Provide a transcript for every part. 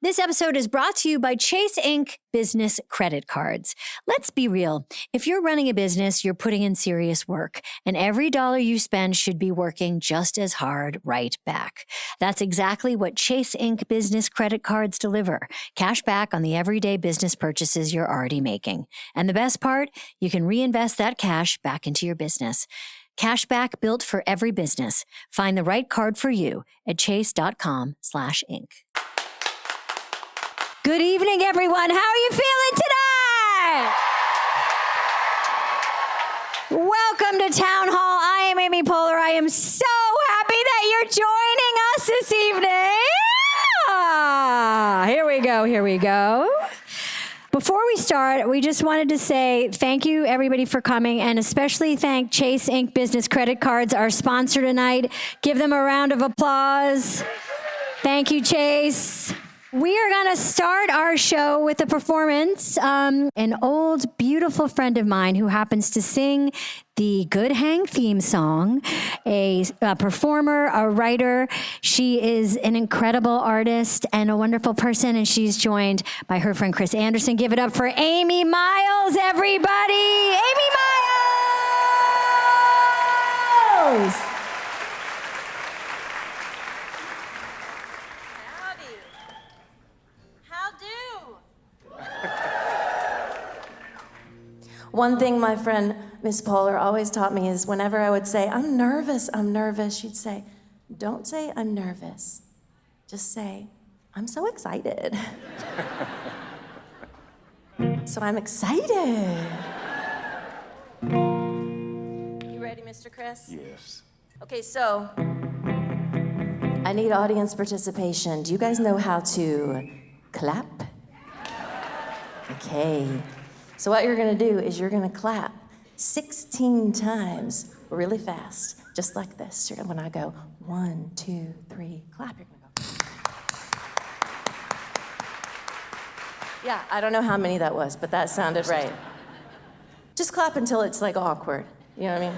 This episode is brought to you by Chase Inc. Business Credit Cards. Let's be real. If you're running a business, you're putting in serious work, and every dollar you spend should be working just as hard right back. That's exactly what Chase Inc. Business Credit Cards deliver. Cash back on the everyday business purchases you're already making. And the best part, you can reinvest that cash back into your business. Cashback built for every business. Find the right card for you at chase.com/inc. Good evening, everyone. How are you feeling today? Welcome to Town Hall. I am Amy Poehler. I am so happy that you're joining us this evening. Here we go. Before we start, we just wanted to say thank you, everybody, for coming, and especially thank Chase Inc. Business Credit Cards, our sponsor tonight. Give them a round of applause. Thank you, Chase. We are going to start our show with a performance. An old, beautiful friend of mine who happens to sing the Good Hang theme song, a performer, a writer. She is an incredible artist and a wonderful person, and she's joined by her friend Chris Anderson. Give it up for Amy Miles, everybody! Amy Miles! One thing my friend, Miss Poehler, always taught me is whenever I would say, I'm nervous, she'd say, don't say I'm nervous. Just say, I'm so excited. So I'm excited. You ready, Mr. Chris? Yes. Okay, so I need audience participation. Do you guys know how to clap? Okay. So what you're gonna do is you're gonna clap 16 times really fast, just like this. When I go 1, 2, 3, clap, you're gonna go. Yeah, I don't know how many that was, but that sounded right. Just clap until it's like awkward, you know what I mean?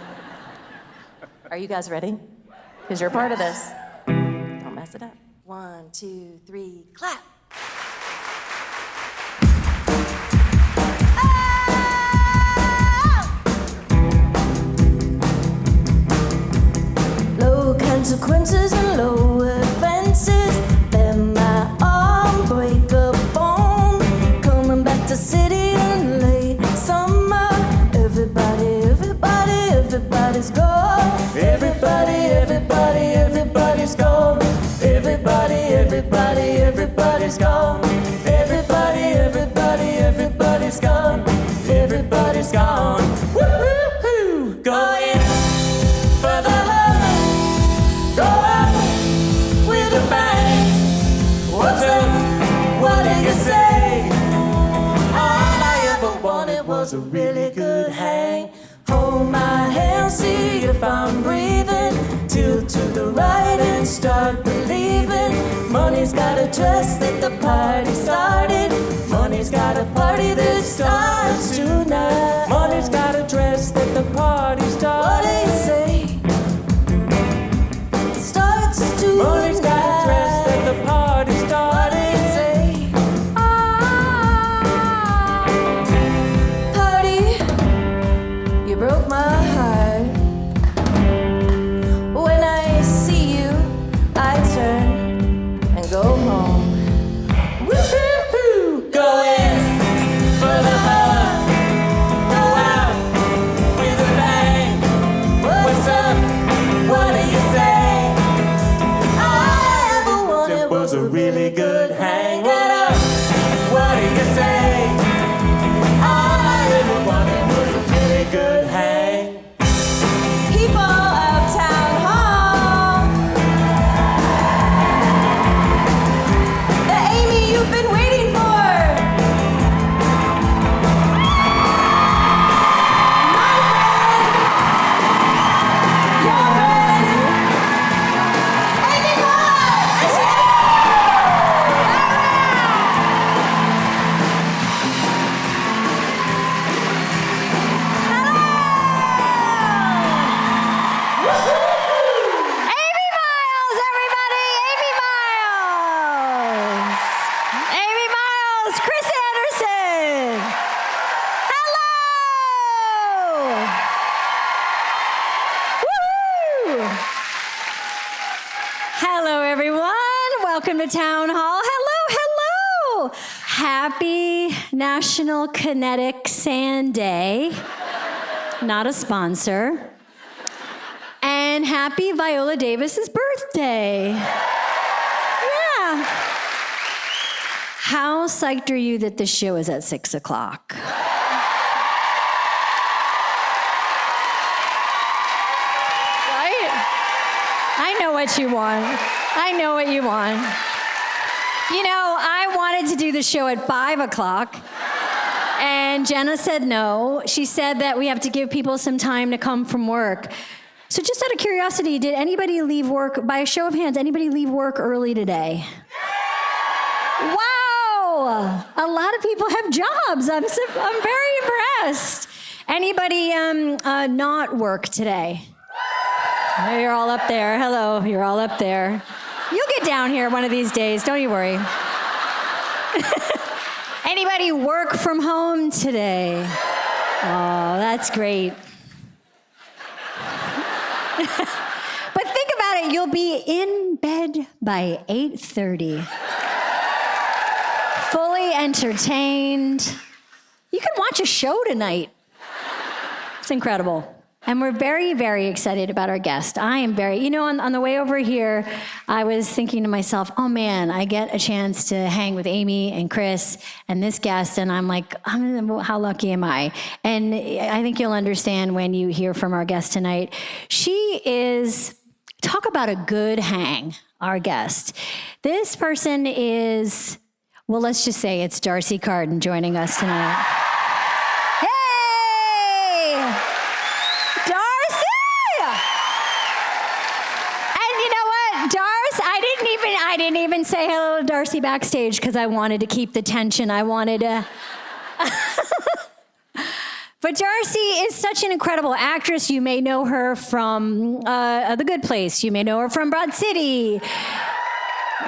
Are you guys ready? Because you're a part of this. Don't mess it up. 1, 2, 3, clap. Consequences and low offenses. Let my arm break a bone. Coming back to city in late summer. Everybody's gone. Everybody's gone. Everybody's gone. Everybody's gone. Everybody's gone. Woo-hoo-hoo. Go in for the go out with a bang. What's up? What did you say? All I ever wanted was a really good hang. Hold my hand, see if I'm breathing. Tilt to the right and start believing. Money's got a dress that the party started. Money's got a party that starts tonight. Money's got a dress that the party started. What do you say? Money's got a dress that the party started. Party, you broke my heart. When I see you, I turn and go home. Woo-hoo-hoo! Go in for the heart. Go out with a bang. welcome to Town Hall. Hello. Happy National Kinetic Sand Day. Not a sponsor. And happy Viola Davis's birthday. Yeah. How psyched are you that this show is at 6 o'clock? I know what you want. You know, I wanted to do the show at 5 o'clock, and Jenna said no. She said that we have to give people some time to come from work. So just out of curiosity, did anybody leave work, by a show of hands, anybody leave work early today? Wow! A lot of people have jobs. I'm very impressed. Anybody not work today? You're all up there. Hello, you're all up there. You'll get down here one of these days, don't you worry. Anybody work from home today? Oh, that's great. But think about it, you'll be in bed by 8:30. Fully entertained. You can watch a show tonight. It's incredible. And we're very, very excited about our guest. I am very, on the way over here, I was thinking to myself, oh man, I get a chance to hang with Amy and Chris and this guest, and I'm like, how lucky am I? And I think you'll understand when you hear from our guest tonight. She is, talk about a good hang, our guest. This person is, well, let's just say it's Darcy Carden joining us tonight. I didn't even say hello to Darcy backstage because I wanted to keep the tension. I wanted to... But Darcy is such an incredible actress. You may know her from The Good Place. You may know her from Broad City.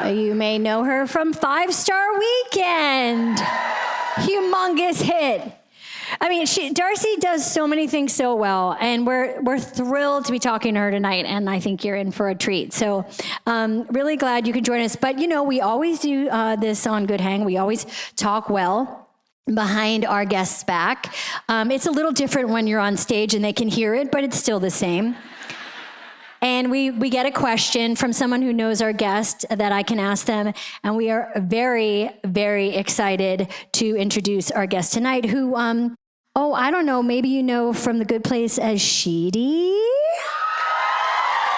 You may know her from 5 Star Weekend. Humongous hit. I mean, Darcy does so many things so well, and we're thrilled to be talking to her tonight, and I think you're in for a treat. So really glad you could join us. But, we always do this on Good Hang. We always talk well behind our guests' back. It's a little different when you're on stage and they can hear it, but it's still the same. And we get a question from someone who knows our guest that I can ask them. And we are very, very excited to introduce our guest tonight, who, I don't know, maybe you know from The Good Place as Sheedy?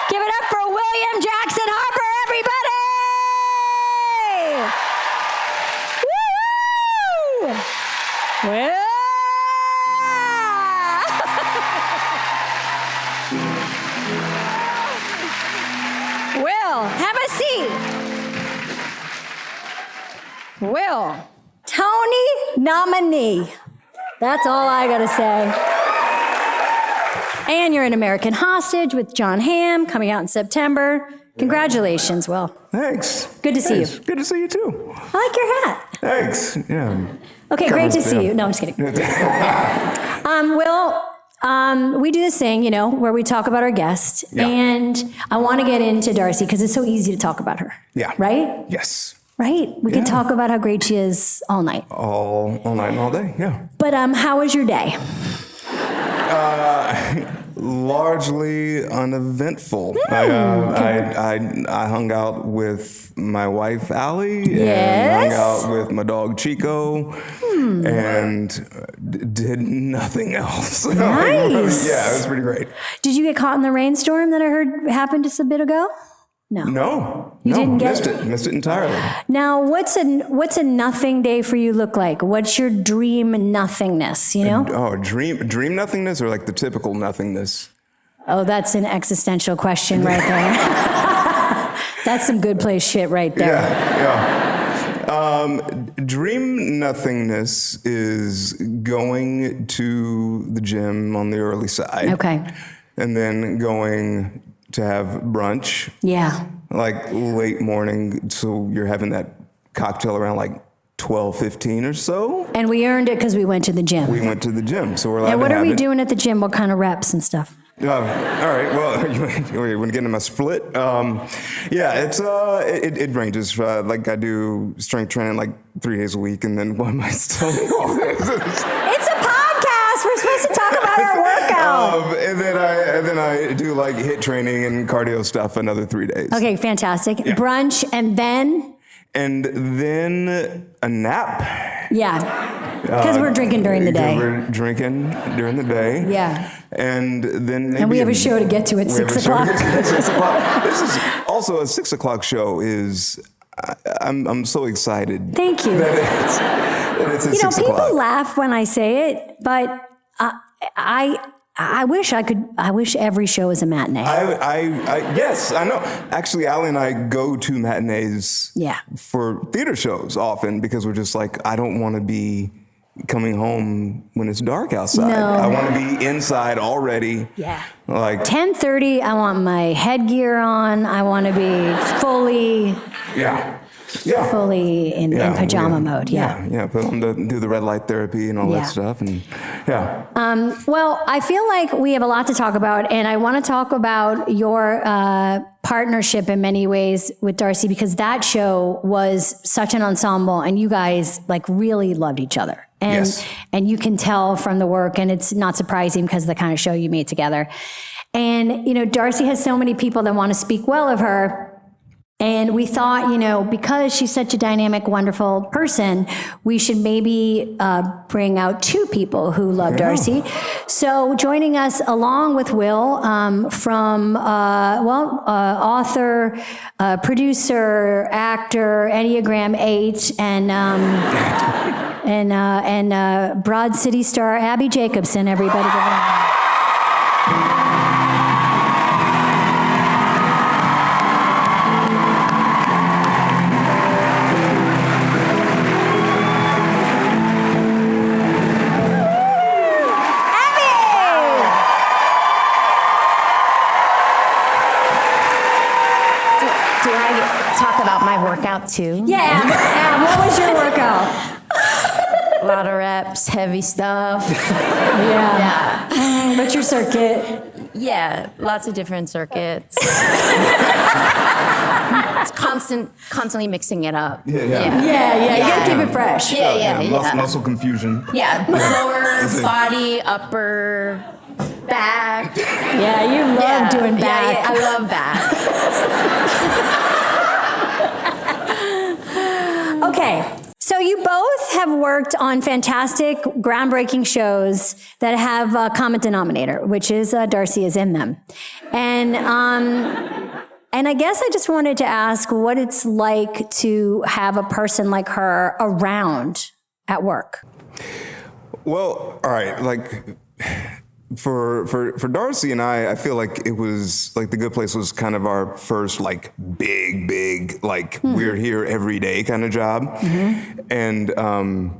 Give it up for William Jackson Harper, everybody! Woo! Well, Will, have a seat. Will, Tony nominee. That's all I gotta say. And you're an American Hostage with John Hamm coming out in September. Congratulations, Will. Thanks. Good to see you. Good to see you too. I like your hat. Thanks. Yeah. Okay, great to see you. No, I'm just kidding. Will, we do this thing, where we talk about our guest, and I want to get into Darcy because it's so easy to talk about her. Yeah. Right? Yes. Right? We can talk about how great she is all night. All night and all day, yeah. But how was your day? Largely uneventful. I hung out with my wife, Allie, and hung out with my dog, Chico, and did nothing else. Nice. Yeah, it was pretty great. Did you get caught in the rainstorm that I heard happened just a bit ago? No. You didn't get Missed it entirely. Now, what's a nothing day for you look like? What's your dream nothingness, Dream nothingness or like the typical nothingness? Oh, that's an existential question right there. That's some Good Place shit right there. Yeah. Dream nothingness is going to the gym on the early side. Okay. And then going to have brunch. Yeah. Like late morning, so you're having that cocktail around like 12:15 or so. And we earned it because we went to the gym. We went to the gym, so we're allowed And what to are have we it. doing at the gym? What kind of reps and stuff? All right. Well, you want to get into my split? It ranges. Like I do strength training like 3 days a week, and then what am I still? It's a podcast. We're supposed to talk about our workout. And then I do like HIIT training and cardio stuff another 3 days. Okay, fantastic. Yeah. Brunch and then. And then a nap. Yeah. Because we're drinking during the day. We're drinking during the day. Yeah. And then maybe And we have a show to get to at 6 o'clock. 6 o'clock. This is also a 6 o'clock show. I'm so excited. Thank you. That it's at 6 people o'clock. laugh when I say it, but I wish I could. I wish every show was a matinee. Yes, I know. Actually, Allie and I go to matinees Yeah. for theater shows often because we're just like, I don't want to be coming home when it's dark outside. No. I want to be inside already. Yeah. Like 10:30. I want my headgear on. I want to be fully in pajama mode. Yeah. Put on do the red light therapy and all Yeah. that stuff, and Well, I feel like we have a lot to talk about, and I want to talk about your partnership in many ways with Darcy, because that show was such an ensemble, and you guys like really loved each other. And, Yes. and you can tell from the work, and it's not surprising because of the kind of show you made together. And, Darcy has so many people that want to speak well of her. And we thought, because she's such a dynamic, wonderful person, we should maybe bring out two people who love Darcy. So joining us along with Will from, author, producer, actor, Enneagram 8, and Broad City star Abbi Jacobson, everybody. Give her a hand. Workout too. Yeah, what was your workout? A lot of reps, heavy stuff. Yeah. What's your circuit? Yeah, lots of different circuits. It's constantly mixing it up. Yeah. You gotta keep it fresh. muscle confusion. Yeah, lower body, upper, back. Yeah, you love doing back. Yeah, I love back. Okay, so you both have worked on fantastic, groundbreaking shows that have a common denominator, which is Darcy is in them. And I guess I just wanted to ask what it's like to have a person like her around at work. Well, all right, like for Darcy and I feel like it was like The Good Place was kind of our first like big like we're here every day kind of job. And I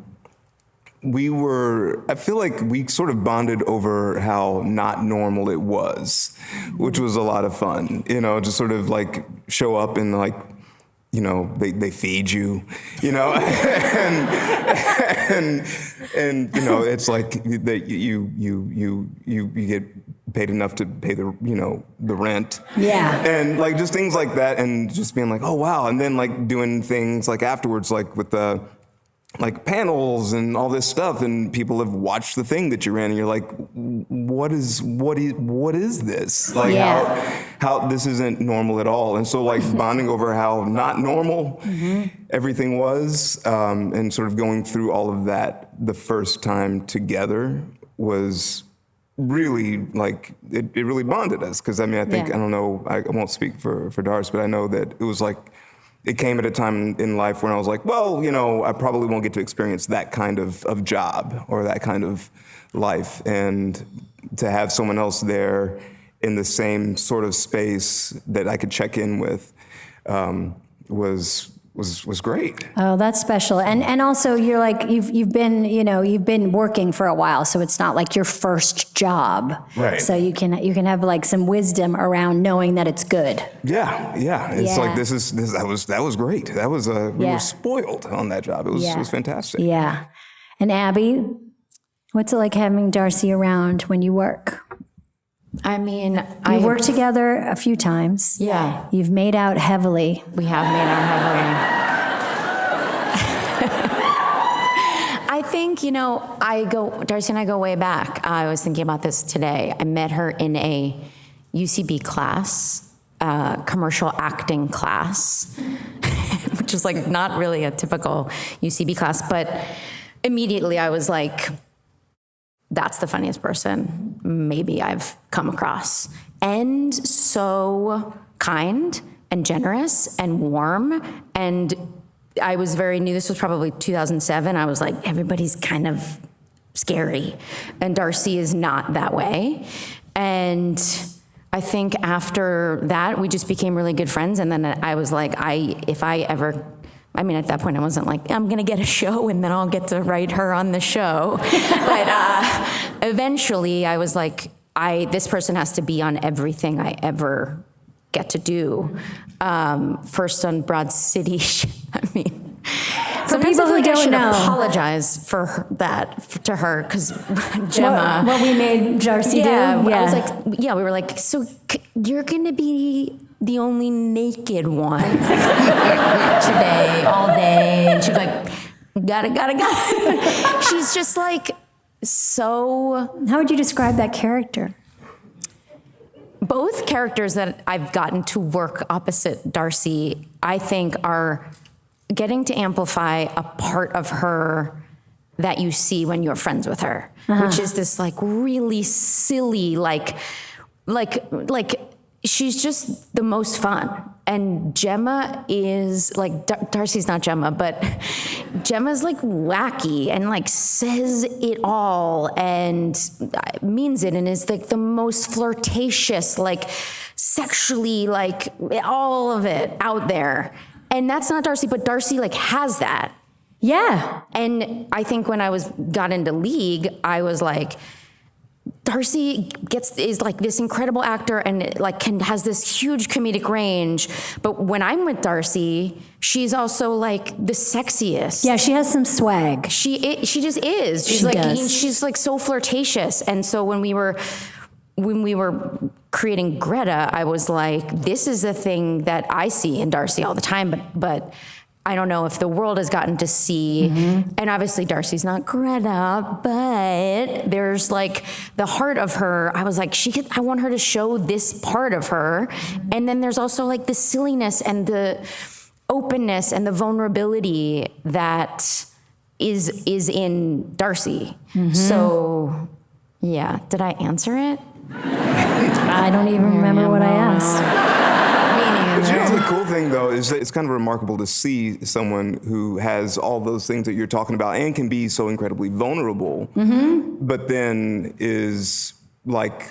feel like we sort of bonded over how not normal it was, which was a lot of fun, just sort of like show up and like, they feed you, and it's like that you get paid enough to pay the rent. Yeah. And like just things like that, and just being like, oh wow, and then like doing things like afterwards, like with the like panels and all this stuff, and people have watched the thing that you ran, and you're like, what is this? Like how this isn't normal at all. And so like bonding over how not normal everything was, and sort of going through all of that the first time together was really like it really bonded us. Because I mean, I think I don't know, I won't speak for Darcy, but I know that it was like it came at a time in life when I was like, well, I probably won't get to experience that kind of job or that kind of life. And to have someone else there in the same sort of space that I could check in with was great. Oh, that's special. And also you're like, you've been working for a while, so it's not like your first job. Right. So you can have like some wisdom around knowing that it's good. Yeah. It's like that was great. That was we were spoiled on that job. It was fantastic. Yeah. And Abbi, what's it like having Darcy around when you work? I mean, You worked together a few times. Yeah. You've made out heavily. We have made out heavily. I think, Darcy and I go way back. I was thinking about this today. I met her in a UCB class, commercial acting class, which is like not really a typical UCB class, but immediately I was like, that's the funniest person maybe I've come across. And so kind and generous and warm. And I was very new. This was probably 2007. I was like, everybody's kind of scary. And Darcy is not that way. And I think after that, we just became really good friends. And then I was like, at that point I wasn't like, I'm gonna get a show and then I'll get to write her on the show. But eventually I was like, this person has to be on everything I ever get to do. First on Broad City, sometimes people I feel who like I don't should know. apologize for that to her, because Gemma. What we made Darcy do? I was like, we were like, so you're gonna be the only naked one today, all day. And she's like, got it. She's just like, so. How would you describe that character? Both characters that I've gotten to work opposite Darcy, I think, are getting to amplify a part of her that you see when you're friends with her, which is this like really silly, like she's just the most fun. And Gemma is like, Darcy's not Gemma, but Gemma's like wacky and like says it all and means it and is like the most flirtatious, like sexually, like all of it out there. And that's not Darcy, but Darcy like has that. Yeah. And I think when I got into League, I was like, Darcy is like this incredible actor and like has this huge comedic range. But when I'm with Darcy, she's also like the sexiest. Yeah, she has some swag. She just is. She's like so flirtatious. And so when we were creating Greta, I was like, this is a thing that I see in Darcy all the time, but I don't know if the world has gotten to see, and obviously Darcy's not Greta, but there's like the heart of her. I was like, I want her to show this part of her. And then there's also like the silliness and the openness and the vulnerability that is in Darcy. So yeah, did I answer it? I don't even remember what I asked. The cool thing, though, is that it's kind of remarkable to see someone who has all those things that you're talking about and can be so incredibly vulnerable, but then is like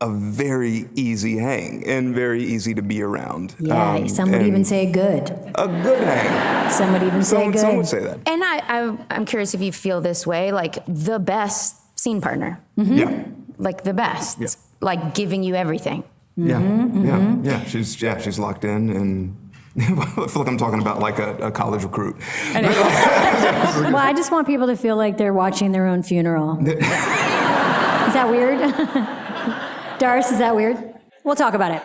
a very easy hang and very easy to be around. Yeah, some would even say good. A good hang. Some would even say good. Some would say that. And I'm curious if you feel this way, like the best scene partner. Yeah. Like the best, like giving you everything. Yeah. She's locked in, and I feel like I'm talking about like a college recruit. Well, I just want people to feel like they're watching their own funeral. Is that weird? Darce, is that weird? We'll talk about it.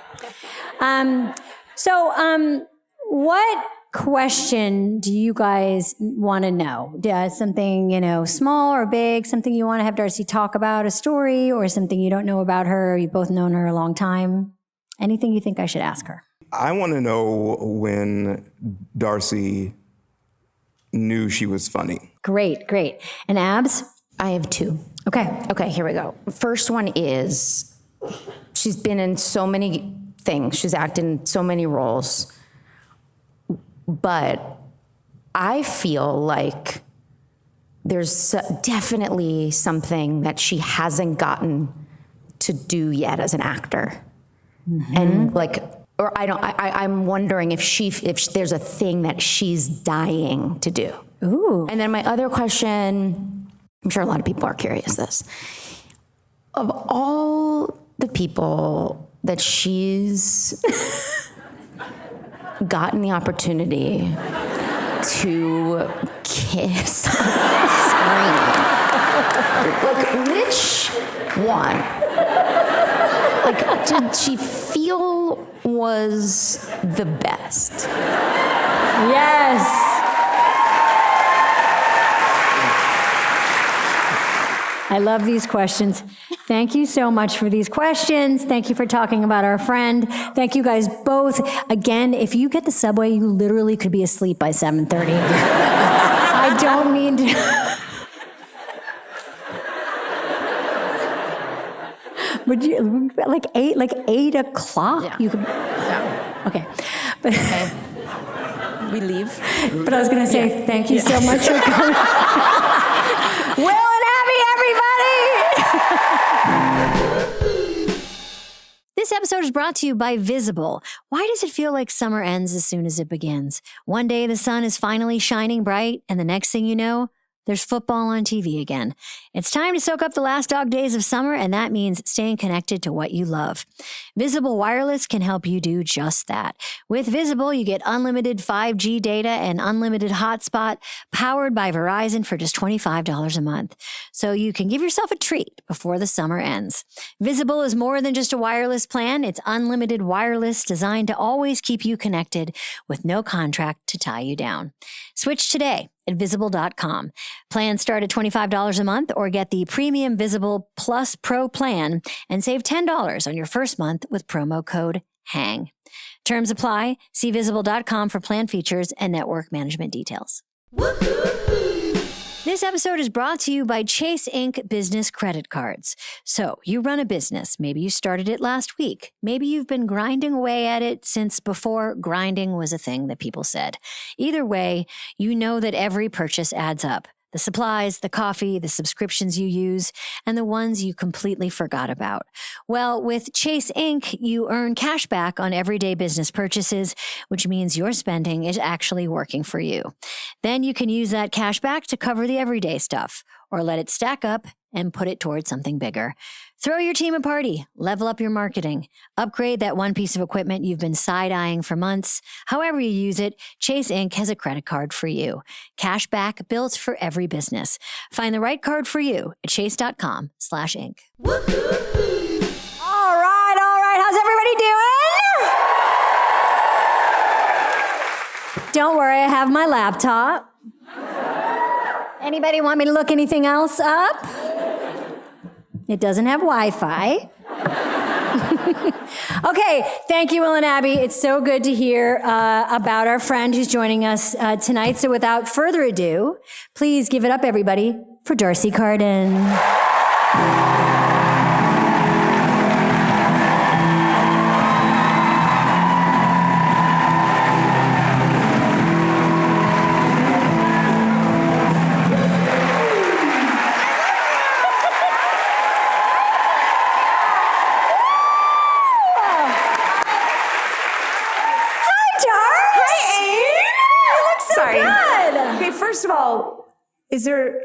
What question do you guys want to know? Something, small or big, something you want to have Darcy talk about, a story, or something you don't know about her, you've both known her a long time? Anything you think I should ask her? I want to know when Darcy knew she was funny. Great. And Abs? I have two. Okay, here we go. First one is, she's been in so many things. She's acted in so many roles. But I feel like there's definitely something that she hasn't gotten to do yet as an actor. And like, or I'm wondering if there's a thing that she's dying to do. Ooh. And then my other question, I'm sure a lot of people are curious this. Of all the people that she's gotten the opportunity to kiss on screen, like which one Like, did she feel was the best? Yes. I love these questions. Thank you so much for these questions. Thank you for talking about our friend. Thank you guys both. Again, if you get the subway, you literally could be asleep by 7:30. I don't mean to. Would you, like 8 o'clock? Yeah. You could, Yeah. okay. But, Okay. We leave. but I was gonna say, thank you so much for coming. Will and Abbi, everybody! This episode is brought to you by Visible. Why does it feel like summer ends as soon as it begins? One day the sun is finally shining bright, and the next thing you know, there's football on TV again. It's time to soak up the last dog days of summer, and that means staying connected to what you love. Visible Wireless can help you do just that. With Visible, you get unlimited 5G data and unlimited hotspot powered by Verizon for just $25 a month. So you can give yourself a treat before the summer ends. Visible is more than just a wireless plan. It's unlimited wireless designed to always keep you connected with no contract to tie you down. Switch today at Visible.com. Plans start at $25 a month, or get the premium Visible Plus Pro plan and save $10 on your first month with promo code HANG. Terms apply. See Visible.com for plan features and network management details. This episode is brought to you by Chase Inc. Business Credit Cards. So you run a business. Maybe you started it last week. Maybe you've been grinding away at it since before grinding was a thing that people said. Either way, you know that every purchase adds up. The supplies, the coffee, the subscriptions you use, and the ones you completely forgot about. Well, with Chase Inc., you earn cash back on everyday business purchases, which means your spending is actually working for you. Then you can use that cash back to cover the everyday stuff, or let it stack up and put it towards something bigger. Throw your team a party, level up your marketing, upgrade that one piece of equipment you've been side-eyeing for months. However you use it, Chase Inc. has a credit card for you. Cash back built for every business. Find the right card for you at chase.com/Inc. All right. How's everybody doing? Don't worry, I have my laptop. Anybody want me to look anything else up? It doesn't have Wi-Fi. Okay, thank you, Will and Abbi. It's so good to hear about our friend who's joining us tonight. So without further ado, please give it up, everybody, for Darcy Carden. First of all,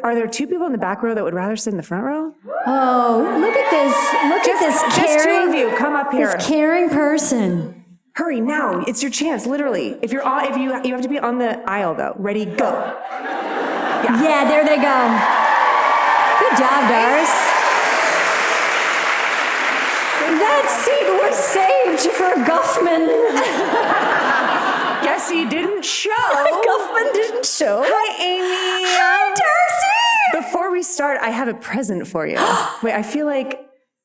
are there two people in the back row that would rather sit in the front row? Oh, look at this. Look at this Just caring, two of you, come up here. this caring person. Hurry now, it's your chance, literally. If you have to be on the aisle though. Ready, go. Yeah, there they go. Good job, Darce. That seat was saved for Guffman. Guess he didn't show. Guffman didn't show. Hi, Amy. Hi, Darcy. Before we start, I have a present for you. Wait, I feel like,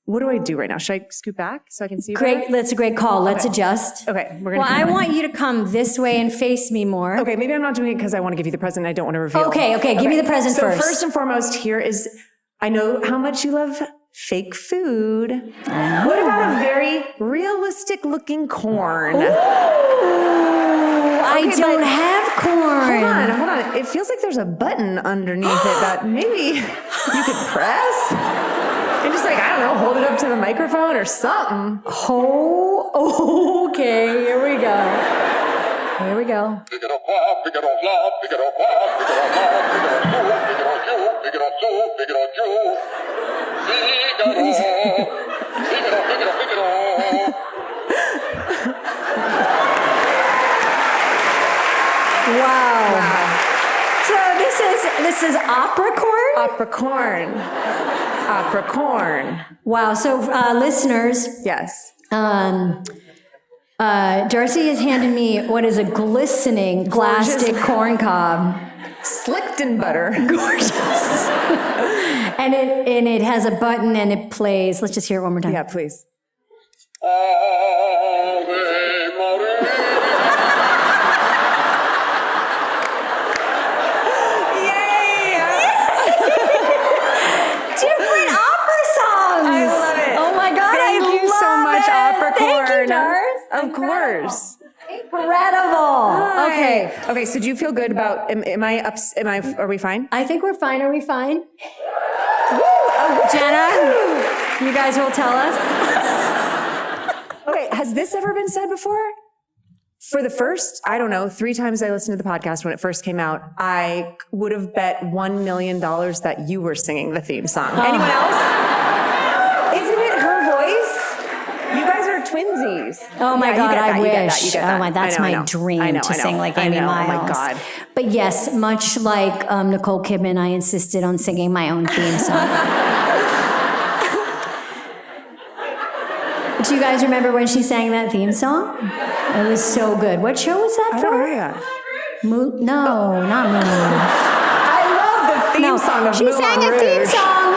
what do I do right now? Should I scoot back so I can see you Great, better? that's a great call. Let's adjust. Okay, we're gonna. Well, I want you to come this way and face me more. Okay, maybe I'm not doing it because I want to give you the present. I don't want to reveal. Okay, give me the present first. So first and foremost, here is, I know how much you love fake food. What about a very realistic looking corn? I don't have corn. Hold on. It feels like there's a button underneath it that maybe you could press. And just like, I don't know, hold it up to the microphone or something. Oh, okay, here we go. Here we go. Wow. So this is opera corn? Opera corn. Opera corn. Wow. So, listeners, Yes. Darcy has handed me what is a glistening plastic corn cob. Slicked in butter. Gorgeous. and it has a button and it plays. Let's just hear it one more time. Yeah, please. Different opera songs. I love it. Oh my God, Thank I you so love much, it. Opera Thank you, Corn. Dars. Of course. Incredible. Okay. Okay, so do you feel good about, are we fine? I think we're fine. Are we fine? Jenna, you guys will tell us. Okay, has this ever been said before? For the first, I don't know, 3 times I listened to the podcast when it first came out, I would have bet $1 million that you were singing the theme song. Anyone else? Isn't it her voice? You guys are twinsies. Oh my God, I wish. You get that. Oh my, that's my dream to sing like Amy Miles. Oh my God. But yes, much like Nicole Kidman, I insisted on singing my own theme song. Do you guys remember when she sang that theme song? It was so good. What show was that I for? don't know that. No, not Moulin. I love the theme song of she Moulin sang a Rouge. theme song.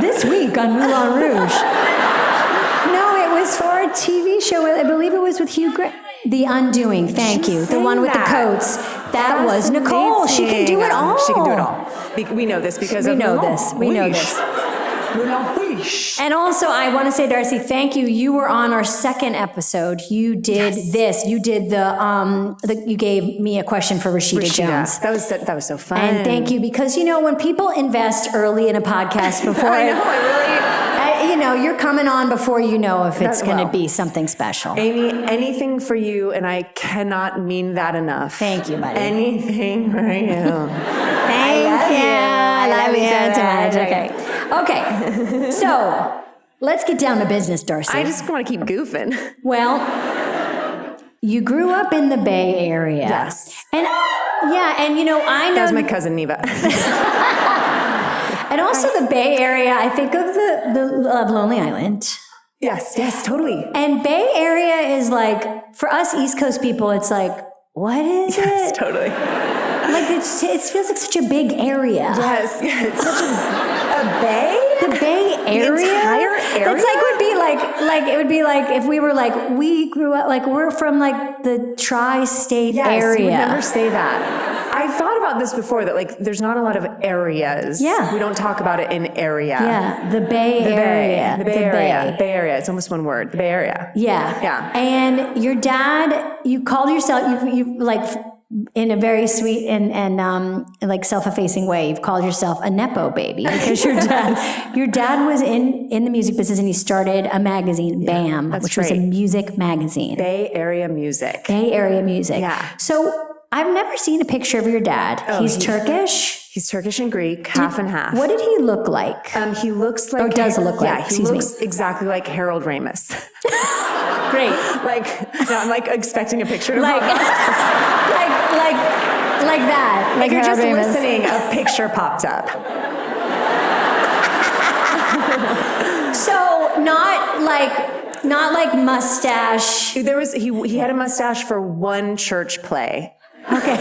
This week on Moulin Rouge. No, it was for a TV show. I believe it was with Hugh Grant. The Undoing. Thank you. The one with the coats. That was Nicole. She can do it all. She can do it all. We know this because We know this. We know this. this. And also, I want to say, Darcy, thank you. You were on our second episode. You did this. You did you gave me a question for Rashida Jones. That was so fun. And thank you, because when people invest early in a podcast before I know, I really. you're coming on before you know if it's going to well. be something special. Amy, anything for you, and I cannot mean that enough. Thank you, buddy. Anything for you. Thank you. I love you so too much. Okay. So let's get down to business, Darcy. I just want to keep goofing. Well, you grew up in the Bay Area. Yes. And I know. That was my cousin Neva. And also the Bay Area, I think of of Lonely Island. Yes, totally. And Bay Area is like, for us East Coast people, it's like, what is Yes, it? totally. Like it feels like such a big area. Yes, it's such a bay? The Bay Area? The entire area? That's it would be like if we were like, we grew up, like we're from like the tri-state area. You would never say that. I thought about this before, that like there's not a lot of areas. Yeah. We don't talk about it in area. Yeah, the Bay Area. The Bay Area. Bay Area. It's almost one word. The Bay Area. Yeah. Yeah. And your dad, you called yourself, you like, in a very sweet and like self-effacing way, you've called yourself a Nepo baby, because your dad was in the music business, and he started a magazine, BAM, which was a music magazine. Bay Area Music. Bay Area Music. Yeah. So I've never seen a picture of your dad. He's Turkish. He's Turkish and Greek, half and half. What did he look like? He looks like... Or does look like, Yeah, he excuse me. looks exactly like Harold Ramis. Great. I'm like expecting a picture to Like pop up. like that. Like you're just Harold Ramis. listening, a picture popped up. So not like mustache. He had a mustache for one church play. Okay.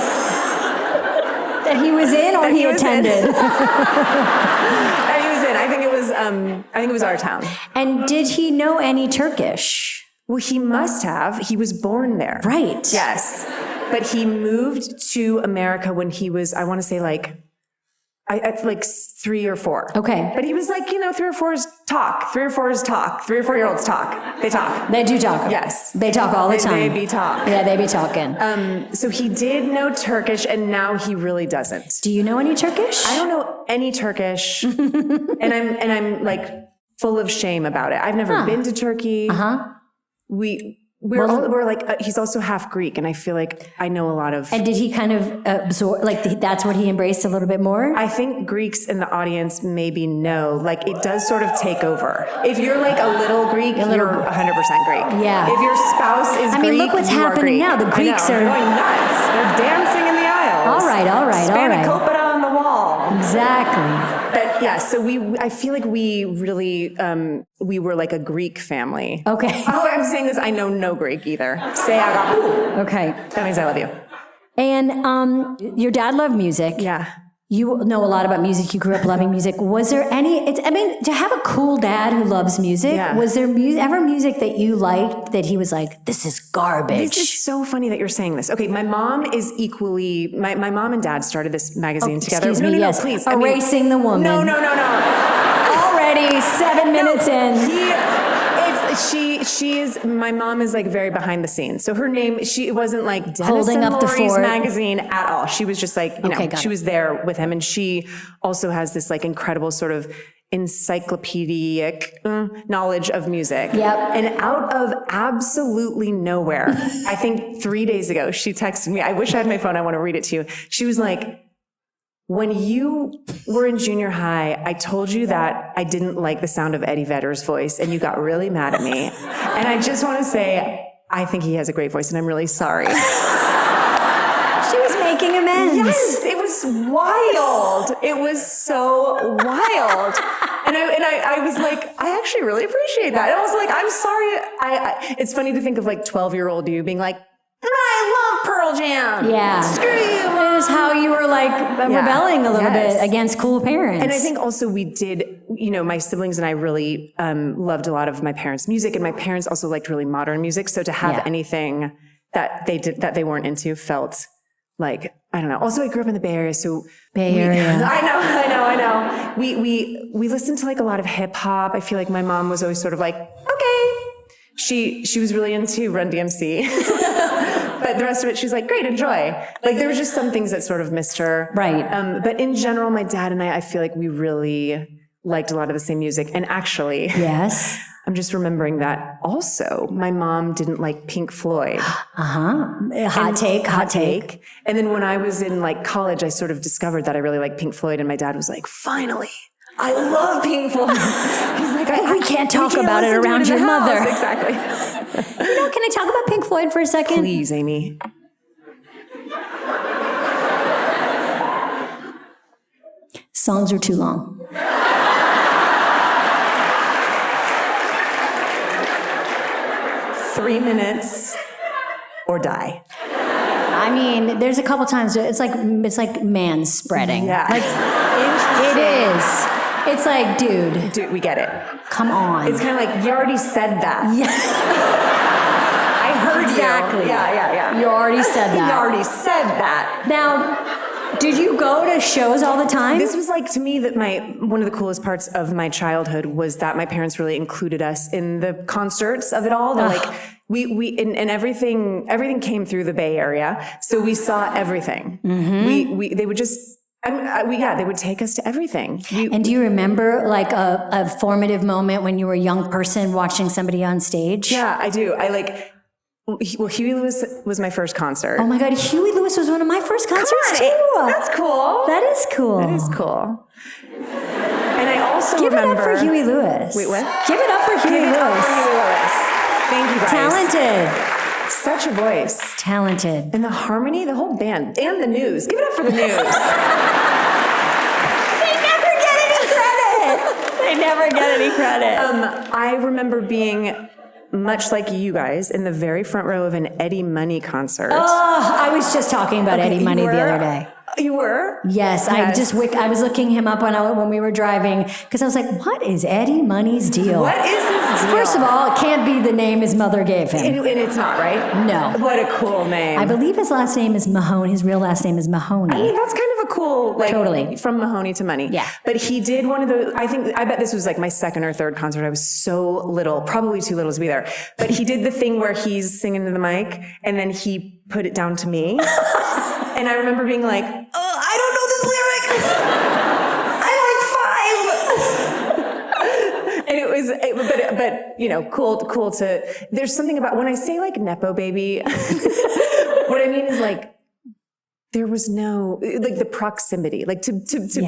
That he was in or he attended? That he was in. I think it was Our Town. And did he know any Turkish? Well, he must have. He was born there. Right. Yes. But he moved to America when he was, I want to say like 3 or 4. Okay. But he was like, 3 or 4s talk. 3 or 4s talk. 3 or 4-year-olds talk. They talk. They do talk. Yes. They talk all the time. They be talk. Yeah, they be talking. So he did know Turkish, and now he really doesn't. Do you know any Turkish? I don't know any Turkish, and I'm like full of shame about it. I've never been to Turkey. We're like, he's also half Greek, and I feel like I know a lot of. And did he kind of absorb, like that's what he embraced a little bit more? I think Greeks in the audience maybe know, like it does sort of take over. If you're like a little Greek, you're 100% Greek. Yeah. If your spouse is Greek, look what's you are happening Greek. now. The Greeks I know, are going nuts. They're dancing in the aisles. All right. Spanakopita Exactly. But yeah, so I feel like we really, we were like a Greek family. Okay. Oh, I'm saying this, I know no Greek either. Say agapou. Okay. That means I love you. And your dad loved music. Yeah. You know a lot about music. You grew up loving music. Was there to have a cool dad who loves music, was there ever music that you liked that he was like, this is garbage? This is so funny that you're saying this. Okay, my mom is equally, my mom and dad started this magazine together. Excuse me, yes. Please. Erasing the woman. No. Already 7 minutes in. She is, my mom is like very behind the scenes. So her name, it wasn't like Dennis Holding and up the Lori's fort. magazine at all. She was just like, she was there with him. And she also has this like incredible sort of encyclopedic knowledge of music. Yep. And out of absolutely nowhere, I think 3 days ago, she texted me. I wish I had my phone. I want to read it to you. She was like, when you were in junior high, I told you that I didn't like the sound of Eddie Vedder's voice, and you got really mad at me. And I just want to say, I think he has a great voice, and I'm really sorry. She was making amends. Yes, it was wild. It was so wild. And I was like, I actually really appreciate that. And I was like, I'm sorry. It's funny to think of like 12-year-old you being like, I love Pearl Jam. Yeah. Screw you, Mom. It was how you were like rebelling a little bit against cool parents. And I think also we did, my siblings and I really loved a lot of my parents' music, and my parents also liked really modern music. So to have anything that they weren't into felt like, I don't know. Also, I grew up in the Bay Area, so Bay Area. I know. We listened to like a lot of hip hop. I feel like my mom was always sort of like, okay. She was really into Run DMC. But the rest of it, she was like, great, enjoy. Like there were just some things that sort of missed her. Right. But in general, my dad and I feel like we really liked a lot of the same music. And actually, yes, I'm just remembering that also my mom didn't like Pink Floyd. Hot take. And then when I was in like college, I sort of discovered that I really liked Pink Floyd, and my dad was like, finally. I love Pink Floyd. He's like, we can't talk about it around your mother. Exactly. Can I talk about Pink Floyd for a second? Please, Amy. Songs are too long. 3 minutes or die. I mean, there's a couple times it's like man spreading. Yeah. Like, it is. It's like, dude, we get it. Come on. It's kind of like, you already said that. Yeah. I heard Exactly. you. Yeah. You already said that. You already said that. Now, did you go to shows all the time? This was like, to me, that one of the coolest parts of my childhood was that my parents really included us in the concerts of it all. They're like, and everything came through the Bay Area. So we saw everything. Mm-hmm. They would just, they would take us to everything. And do you remember like a formative moment when you were a young person watching somebody on stage? Yeah, I do. Huey Lewis was my first concert. Oh my God, Huey Lewis was one of my first concerts too. That's cool. That is cool. That is cool. And I also remember. Give it up for Huey Lewis. Wait, what? Give it up for Huey Give it up Lewis. for Huey Lewis. Thank you guys. Talented. Such a voice. Talented. And the harmony, the whole band, and the news. Give it up for the news. They never get any credit. I remember being much like you guys in the very front row of an Eddie Money concert. Oh, I was just talking about Eddie Money the other day. You were? Yes. I was looking him up when we were driving because I was like, what is Eddie Money's deal? What is his deal? First of all, it can't be the name his mother gave him. And it's not, right? No. What a cool name. I believe his last name is Mahoney. His real last name is Mahoney. I mean, that's kind of a cool, like, Totally. From Mahoney to Money. Yeah. But he did one of those, I bet this was like my second or third concert. I was so little, probably too little to be there. But he did the thing where he's singing to the mic and then he put it down to me. And I remember being like, I don't know this lyric. I'm like 5. And it was, but cool to, there's something about, when I say like Nepo baby, what I mean is like, there was no, like the proximity, like to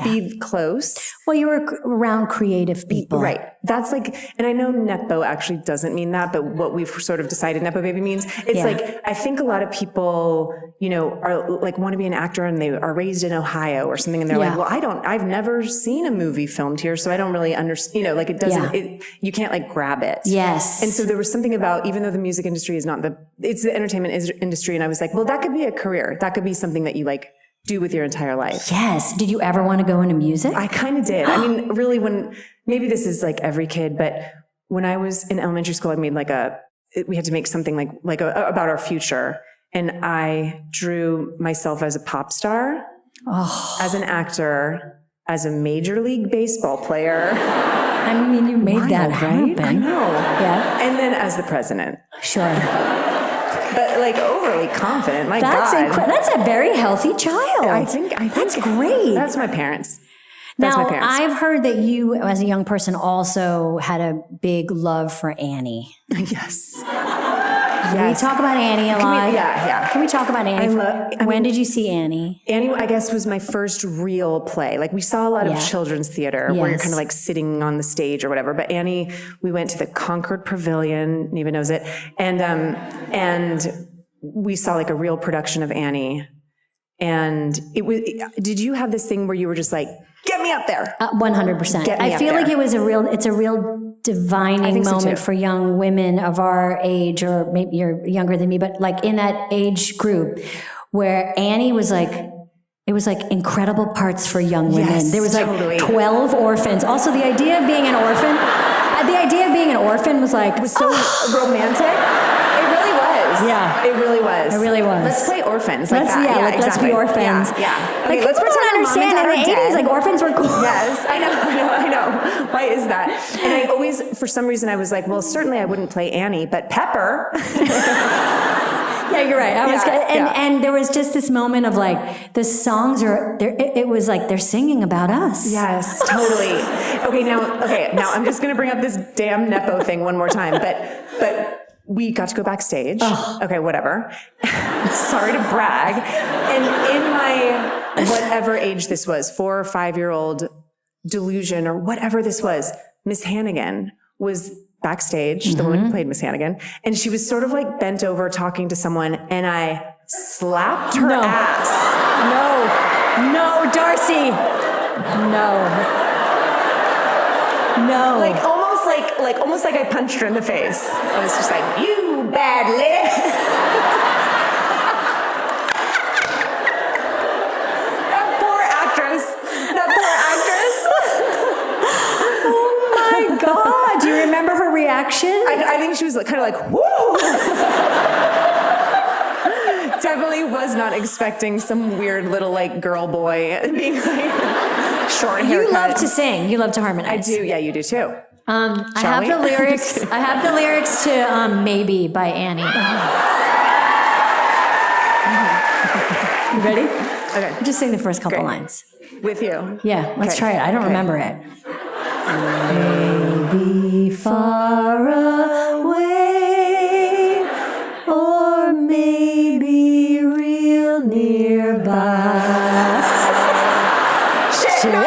be close. Well, you were around creative people. Right. that's like, and I know Nepo actually doesn't mean that, but what we've sort of decided Nepo baby means, it's like, I think a lot of people, you know, are like, want to be an actor and they are raised in Ohio or something. And they're like, well, I've never seen a movie filmed here. So I don't really understand, you know, like it doesn't, you can't like grab it. Yes. And so there was something about, even though the music industry is not it's the entertainment industry. And I was like, well, that could be a career. That could be something that you like do with your entire life. Yes. Did you ever want to go into music? I kind of did. I mean, really maybe this is like every kid, but when I was in elementary school, I made we had to make something about our future. And I drew myself as a pop star, as an actor, as a Major League Baseball player. I mean, you made that happen. Right? I know. Yeah. And then as the president. Sure. But like overly confident. My That's God. That's a very healthy child. I think that's great. That's my parents. That's now, my parents. I've heard that you, as a young person, also had a big love for Annie. Yes. We talk about Annie a lot. Yeah. Can we talk about Annie? When did you see Annie? Annie, I guess, was my first real play. Like, we saw a lot of children's theater where you're kind of like sitting on the stage or whatever. But Annie, we went to the Concord Pavilion, Neva knows it, and we saw like a real production of Annie. And did you have this thing where you were just like, get me up there? 100%. I feel like it's a real divining moment for young women of our age, or maybe you're younger than me, but like in that age group where Annie was like, it was like incredible parts for young women. Yes, there was like totally. 12 orphans. Also, the idea of being an orphan, was like, so romantic. It really was. Yeah. It really was. It really was. Let's play orphans. let's be orphans. Yeah. Like, Okay, let's people don't understand in the 80s, like orphans were cool. Yes, I know. Why is that? And I always, for some reason, I was like, well, certainly I wouldn't play Annie, but Pepper. Yeah, you're right. And there was just this moment of like, the songs are there. It was like they're singing about us. Yes, totally. Now I'm just gonna bring up this damn Nepo thing one more time, but we got to go backstage. Okay, whatever. Sorry to brag. And in my whatever age this was, 4 or 5-year-old delusion or whatever this was, Miss Hannigan was backstage, the woman who played Miss Hannigan, and she was sort of like bent over talking to someone, and I slapped her ass. No, Darcy. No. Almost like I punched her in the face. I was just like, you bad lady. That poor actress. Oh my God. Do you remember her reaction? I think she was kind of like, woo. Definitely was not expecting some weird little like girl boy being like short haircut. You love to sing. You love to harmonize. I do. Yeah, you do too. I have the lyrics. I have the lyrics to "Maybe" by Annie. You ready? Okay. Just sing the first couple Great. lines. With you. Yeah, let's Okay. try it. I don't Okay. remember it. Maybe far away, or maybe real nearby. Shit. No.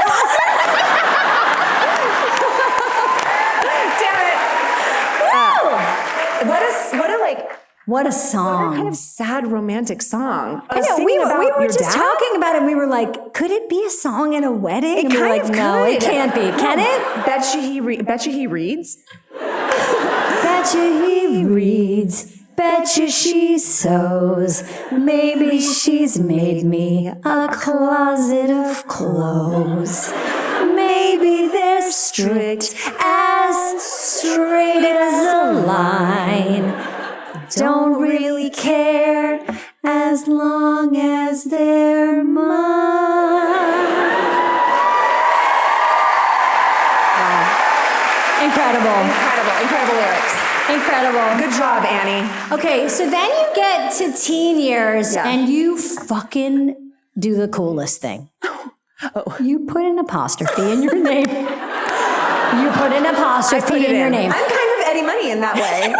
What a song. Kind of sad romantic song. I know, we were just talking about it. We were like, could it be a song at a wedding? And we were like, no, it can't be. Can it? Betcha he reads. Betcha he reads. Betcha she sews. Maybe she's made me a closet of clothes. Maybe they're straight as a line. Don't really care as long as they're mine. Wow. Incredible lyrics. Incredible. Good job, Annie. Okay, so then you get to teen years and you fucking do the coolest thing. You put an apostrophe in your name. You put an apostrophe in your name. I'm kind of Eddie Money in that way.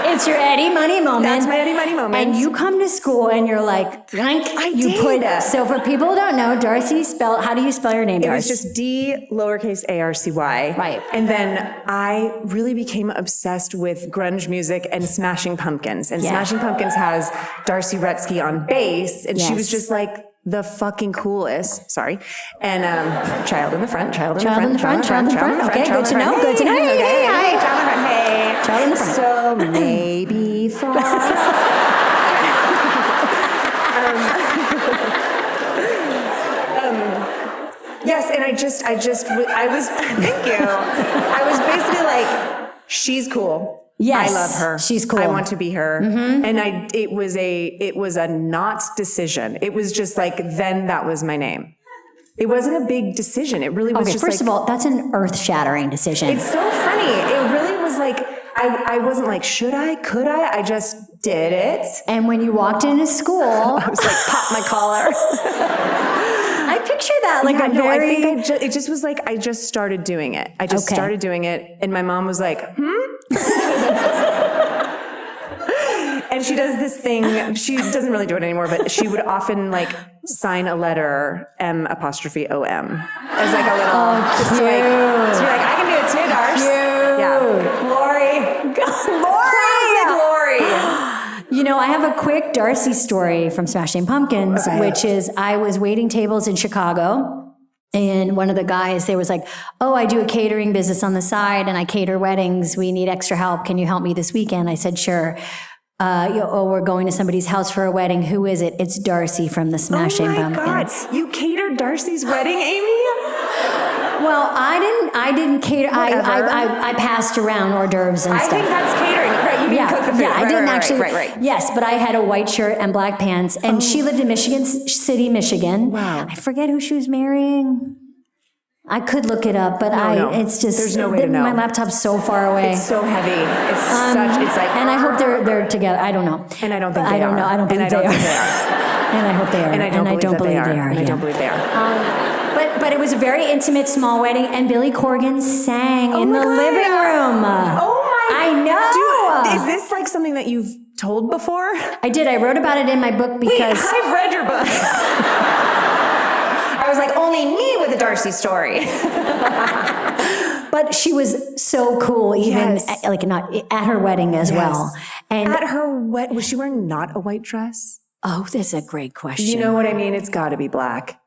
It's your Eddie Money moment. That's my Eddie Money moment. And you come to school and you're like, I did. So for people who don't know, Darcy, how do you spell your name, Darcy? It was just D lowercase A-R-C-Y. Right. And then I really became obsessed with grunge music and Smashing Pumpkins. And Smashing Pumpkins has Darcy Retzky on bass. And she was just like the fucking coolest. Sorry. And child in the front, child in the front. Okay, good to know. Good to know. Hey, child in the front. Hey. Child in the front. So maybe for yes, and I was, thank you. I was basically like, she's cool. Yes, I love her. She's cool. I want to be her. And it was a not decision. It was just like, then that was my name. It wasn't a big decision. It really was just first of all, that's an earth-shattering decision. It's so funny. It really was like, I wasn't like, should I, could I just did it. And when you walked into school, I was like, pop my collar. I picture that like I think it just was like, I just started doing it. I just started doing it. And my mom was like, And she does this thing, she doesn't really do it anymore, but she would often like sign a letter M''OM as like a little, just to like, so you're like, I can do it too, Darce. Yeah. Glory. Glory. You know, I have a quick Darcy story from Smashing Pumpkins, which is I was waiting tables in Chicago. And one of the guys, they was like, oh, I do a catering business on the side and I cater weddings. We need extra help. Can you help me this weekend? I said, sure. We're going to somebody's house for a wedding. Who is it? It's Darcy from the Smashing Pumpkins. Oh my God. You catered Darcy's wedding, Amy? Well, I didn't cater. I passed around hors d'oeuvres and stuff. I think that's catering. Right, you didn't cook the food. Yeah, I didn't actually. Right. Yes, but I had a white shirt and black pants. And she lived in Michigan City, Michigan. Wow. I forget who she was marrying. I could look it up, but it's just, there's no way to know. My laptop's so far away. It's so heavy. It's like. And I hope they're together. I don't know. And I don't think they are. I don't believe they are. And I hope they are. And I don't believe they are. And I don't believe they are. But it was a very intimate, small wedding, and Billy Corgan sang in the living room. Oh my! I know. Dude, is this like something that you've told before? I did. I wrote about it in my book because I've read your book. I was like, only me with a Darcy story. But she was so cool, even not at her wedding as well. And at her was she wearing not a white dress? Oh, that's a great question. You know what I mean? It's got to be black.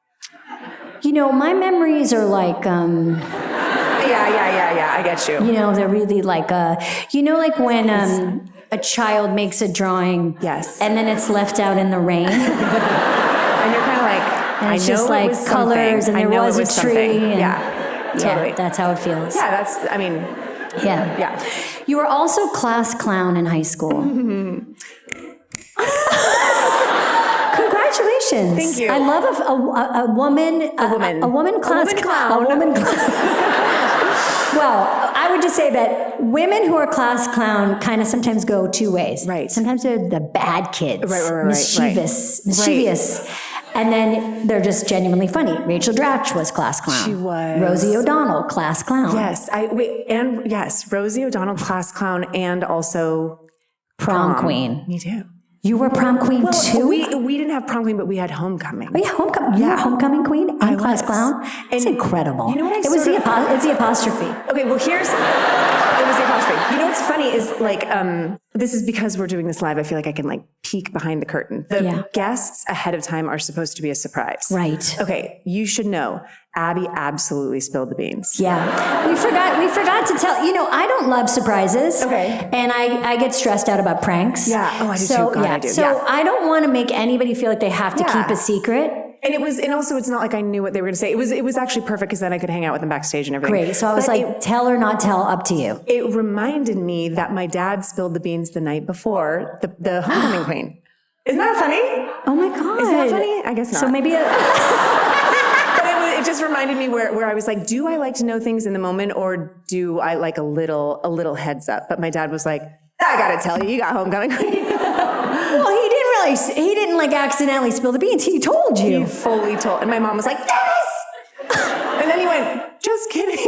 You know, my memories are like, Yeah, I get you. You know, they're really like, like when a child makes a drawing. Yes. And then it's left out in the rain. And you're kind of like, and it's just like colors, and there was a tree. And totally. That's how it feels. Yeah, Yeah. You were also class clown in high school. Congratulations. Thank you. I love a woman clown. Well, I would just say that women who are class clown kind of sometimes go two ways. Right. Sometimes they're the bad kids. Right. Mischievous. And then they're just genuinely funny. Rachel Dratch was class clown. She was. Rosie O'Donnell, class clown. Yes. Rosie O'Donnell, class clown, and also prom queen. Me too. You were prom queen too? We didn't have prom queen, but we had homecoming. Oh yeah, homecoming. You were homecoming queen and class clown? It's incredible. You know what it's the apostrophe. Okay, well it was the apostrophe. You know what's funny is like, this is because we're doing this live, I feel like I can like peek behind the curtain. The guests ahead of time are supposed to be a surprise. Right. Okay, you should know, Abbi absolutely spilled the beans. Yeah. We forgot to tell, I don't love surprises. Okay. And I get stressed out about pranks. Yeah. Oh, I do too. God, I do. So I don't want to make anybody feel like they have to keep a secret. And also it's not like I knew what they were going to say. It was actually perfect because then I could hang out with them backstage and everything. Great. So I was tell or not tell, up to you. It reminded me that my dad spilled the beans the night before the homecoming queen. Isn't that funny? Oh my God. Isn't that funny? I guess not. So maybe it just reminded me where I was like, do I like to know things in the moment or do I like a little heads up? But my dad was like, I gotta tell you got homecoming queen. Well, he didn't like accidentally spill the beans. He told you. He fully told. And my mom was like, Dennis! And then he went, just kidding.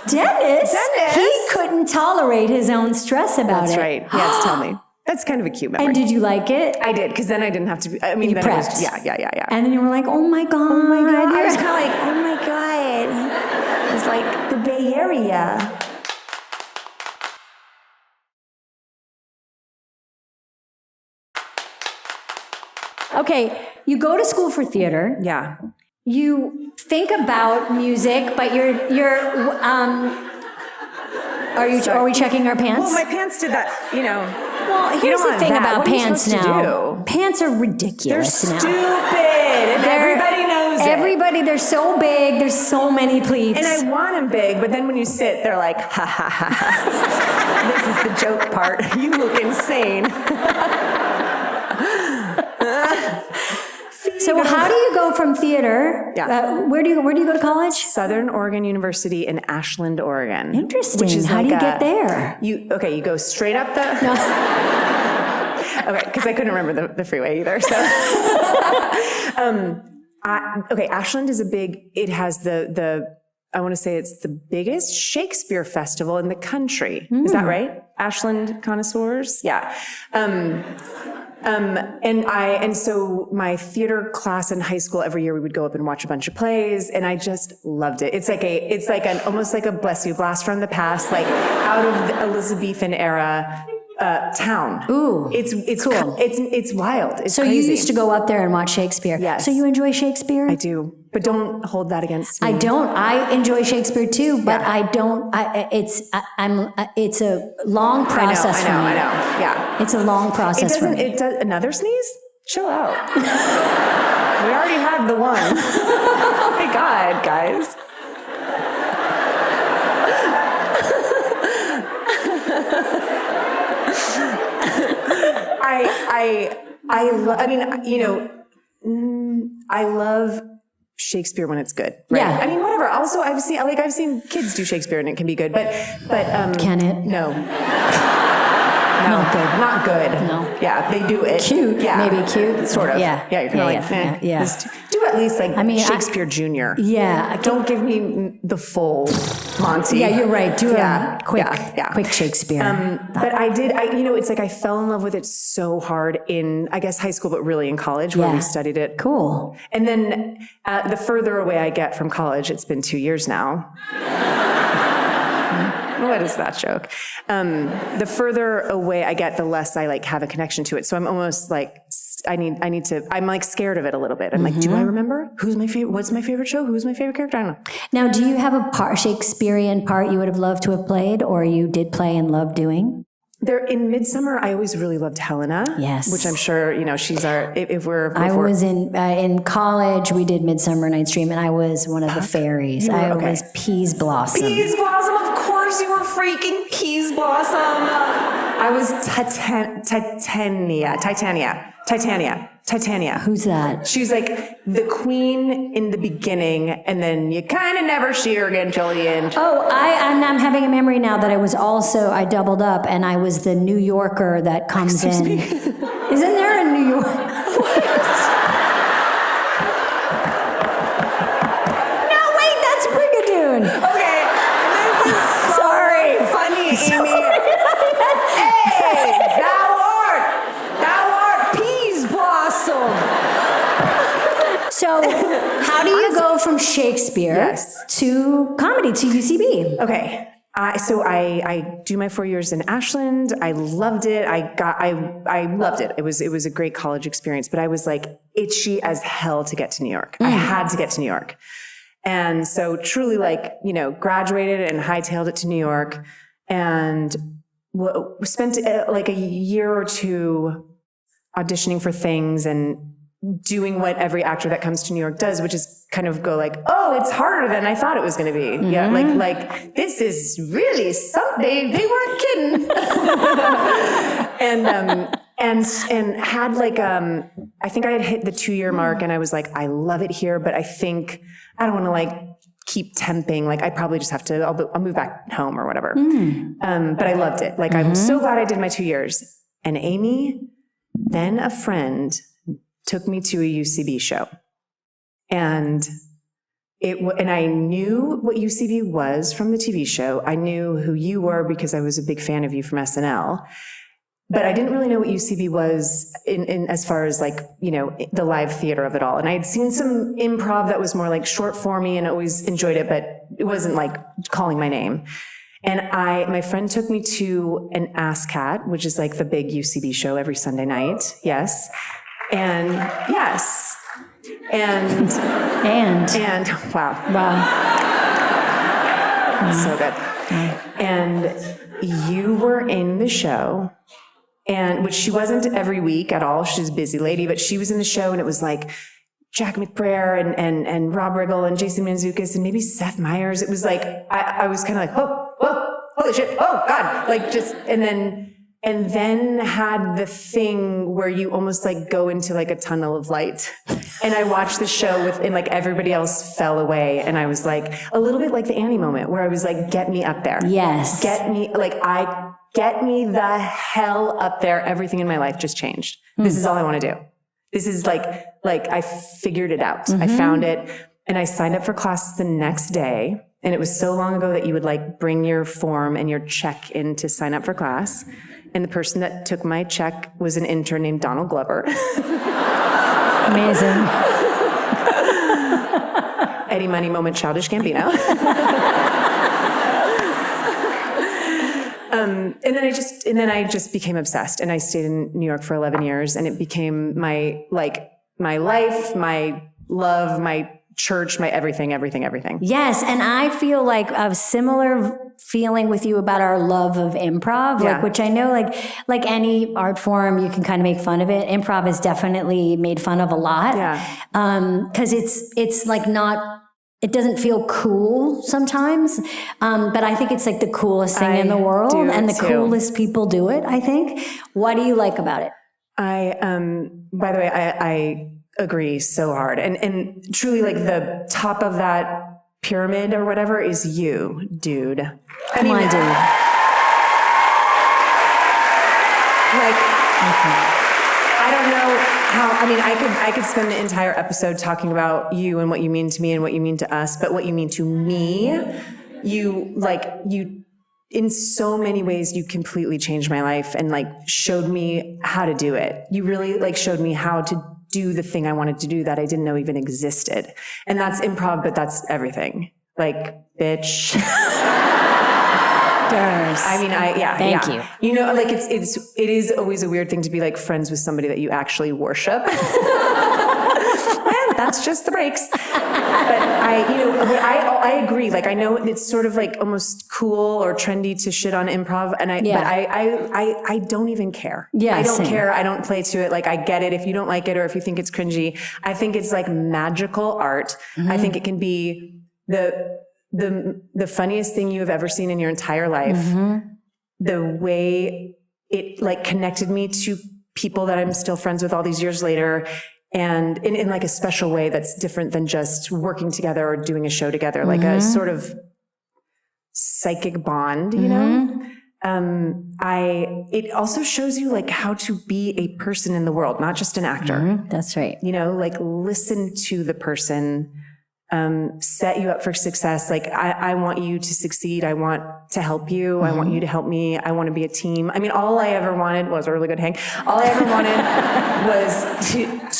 Dennis? Dennis? He couldn't tolerate his own stress about That's it. right. Yes, tell me. That's kind of a cute memory. And did you like it? I did, because then I didn't have to be, I mean, You then prepped. it was, yeah. And then you were like, oh my God. Oh my God. I was kind of like, oh my God. It was like the Bay Area. Okay, you go to school for theater. Yeah. You think about music, but are we checking our pants? Well, my pants did that, Well, you here's don't the want thing that. about What are you pants supposed to now. do? Pants are They're ridiculous now. stupid, and everybody knows it. Everybody, they're so big, there's so many pleats. And I want them big, but then when you sit, they're like, ha ha ha ha. This is the joke part. You look insane. So how do you go from theater? Yeah. Where do you go to college? Southern Oregon University in Ashland, Oregon. Interesting. Which is How do like you get there? You go straight up the. No. Okay, because I couldn't remember the freeway either. So, Ashland is it has I want to say it's the biggest Shakespeare festival in the country. Is that right? Ashland connoisseurs? Yeah. And so my theater class in high school, every year we would go up and watch a bunch of plays, and I just loved it. It's like almost like a bless you blast from the past, like out of the Elizabethan era town. Ooh, it's cool. It's wild. It's So crazy. you used to go up there and watch Shakespeare. Yes. So you enjoy Shakespeare? I do, but don't hold that against me. I don't. I enjoy Shakespeare too, but Yeah. I don't. It's a long process for me. I know. Yeah. It's a long process for me. It does. Another sneeze? Chill out. We already had the one. Oh my God, guys. I love Shakespeare when it's good. Right? Yeah. I mean, whatever. Also, I've seen kids do Shakespeare and it can be good, but Can it? no. Not good. Not good. No. Yeah, they do it. Cute. Yeah. Maybe cute. Sort of. Yeah. Yeah, you're kind of Yeah, like, yeah, yeah. Just do at least like Shakespeare Jr. Yeah. Don't give me the full Monty. Yeah, you're right. Do a quick Shakespeare. But it's like I fell in love with it so hard in, I guess, high school, but really in college where we studied it. Cool. And then the further away I get from college, it's been 2 years now. What is that joke? The further away I get, the less I have a connection to it. So I'm almost like, I'm like scared of it a little bit. I'm like, do I remember? Who's my favorite? What's my favorite show? Who's my favorite character? I don't know. Now, do you have a Shakespearean part you would have loved to have played, or you did play and loved doing? There in Midsummer, I always really loved Helena. Yes. Which I'm sure, she's our, I was in college, we did Midsummer Night's Dream, and I was one of the fairies. I was Peas Blossom. Peas Blossom, of course you were freaking Peas Blossom. I was Titania. Who's that? She's like the queen in the beginning, and then you kind of never see her again until the end. Oh, I'm having a memory now that I doubled up, and I was the New Yorker that comes in. Isn't there a New York? No, wait, that's Brigadoon. Okay, this is sorry, funny, Amy. Hey, thou art Peas Blossom. So, how do you go from Shakespeare to comedy, to UCB? Okay. So I do my 4 years in Ashland. I loved it. I loved it. It was a great college experience, but I was like itchy as hell to get to New York. I had to get to New York. And so truly graduated and hightailed it to New York and spent like a year or two auditioning for things and doing what every actor that comes to New York does, which is kind of go like, oh, it's harder than I thought it was going to be. Mm-hmm. Yeah, like this is really something. They weren't kidding. and had I think I had hit the 2-year mark, and I was like, I love it here, but I think I don't want to keep temping. I probably just have to. I'll move back home or whatever. But I loved it. I'm so glad I did my 2 years. And Amy, then a friend took me to a UCB show. And and I knew what UCB was from the TV show. I knew who you were because I was a big fan of you from SNL. But I didn't really know what UCB was in as far as like, you know, the live theater of it all. And I had seen some improv that was more like short formy and I always enjoyed it, but it wasn't like calling my name. And my friend took me to an ASCAT, which is like the big UCB show every Sunday night. Yes. And yes. And wow. So good. And you were in the show, and which she wasn't every week at all. She's a busy lady, but she was in the show, and it was like Jack McBrayer and Rob Riggle and Jason Mantzoukas and maybe Seth Meyers. It was like I was kind of like, whoa, holy shit, oh God, like just and then had the thing where you almost like go into like a tunnel of light. And I watched the show and like everybody else fell away. And I was like, a little bit like the Annie moment where I was like, get me up there. Yes. Get me the hell up there. Everything in my life just changed. This is all I want to do. This is like I figured it out. I found it and I signed up for class the next day. And it was so long ago that you would like bring your form and your check in to sign up for class. And the person that took my check was an intern named Donald Glover. Amazing. Eddie Money moment, Childish Gambino. And then I just became obsessed, and I stayed in New York for 11 years, and it became my life, my love, my church, my everything. Yes, and I feel like a similar feeling with you about our love of improv, like, which I know like any art form, you can kind of make fun of it. Improv is definitely made fun of a lot. Yeah. Because it's like not, it doesn't feel cool sometimes. But I think it's like the coolest thing in the world, and the coolest people do it, I think. What do you like about it? By the way, I agree so hard. And truly like the top of that pyramid or whatever is you, dude. I mean, dude. I don't know how, I could spend the entire episode talking about you and what you mean to me and what you mean to us, but what you mean to me, you in so many ways, you completely changed my life and like showed me how to do it. You really like showed me how to do the thing I wanted to do that I didn't know even existed. And that's improv, but that's everything. Like, bitch. Thank you. You know, like it is always a weird thing to be like friends with somebody that you actually worship. And that's just the breaks. But I agree. Like, I know it's sort of like almost cool or trendy to shit on improv. And but I don't even care. Yeah, I don't same. care. I don't play to it. Like, I get it. If you don't like it or if you think it's cringy, I think it's like magical art. I think it can be the funniest thing you have ever seen in your entire life. The way it like connected me to people that I'm still friends with all these years later, and in like a special way that's different than just working together or doing a show together, like a sort of psychic bond, you know? It also shows you like how to be a person in the world, not just an actor. That's right. You know, like listen to the person, set you up for success. Like, I want you to succeed. I want to help you. I want you to help me. I want to be a team. I mean, all I ever wanted was a really good hang. All I ever wanted was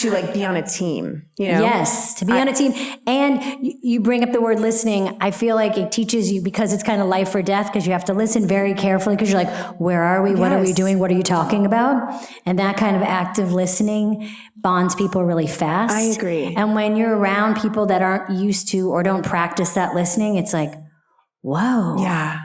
to like be on a team, you know? Yes, to be on a team. And you bring up the word listening. I feel like it teaches you, because it's kind of life or death, because you have to listen very carefully, because you're like, where are we? What are we doing? What are you talking about? And that kind of active listening bonds people really fast. I agree. And when you're around people that aren't used to or don't practice that listening, it's like, whoa. Yeah.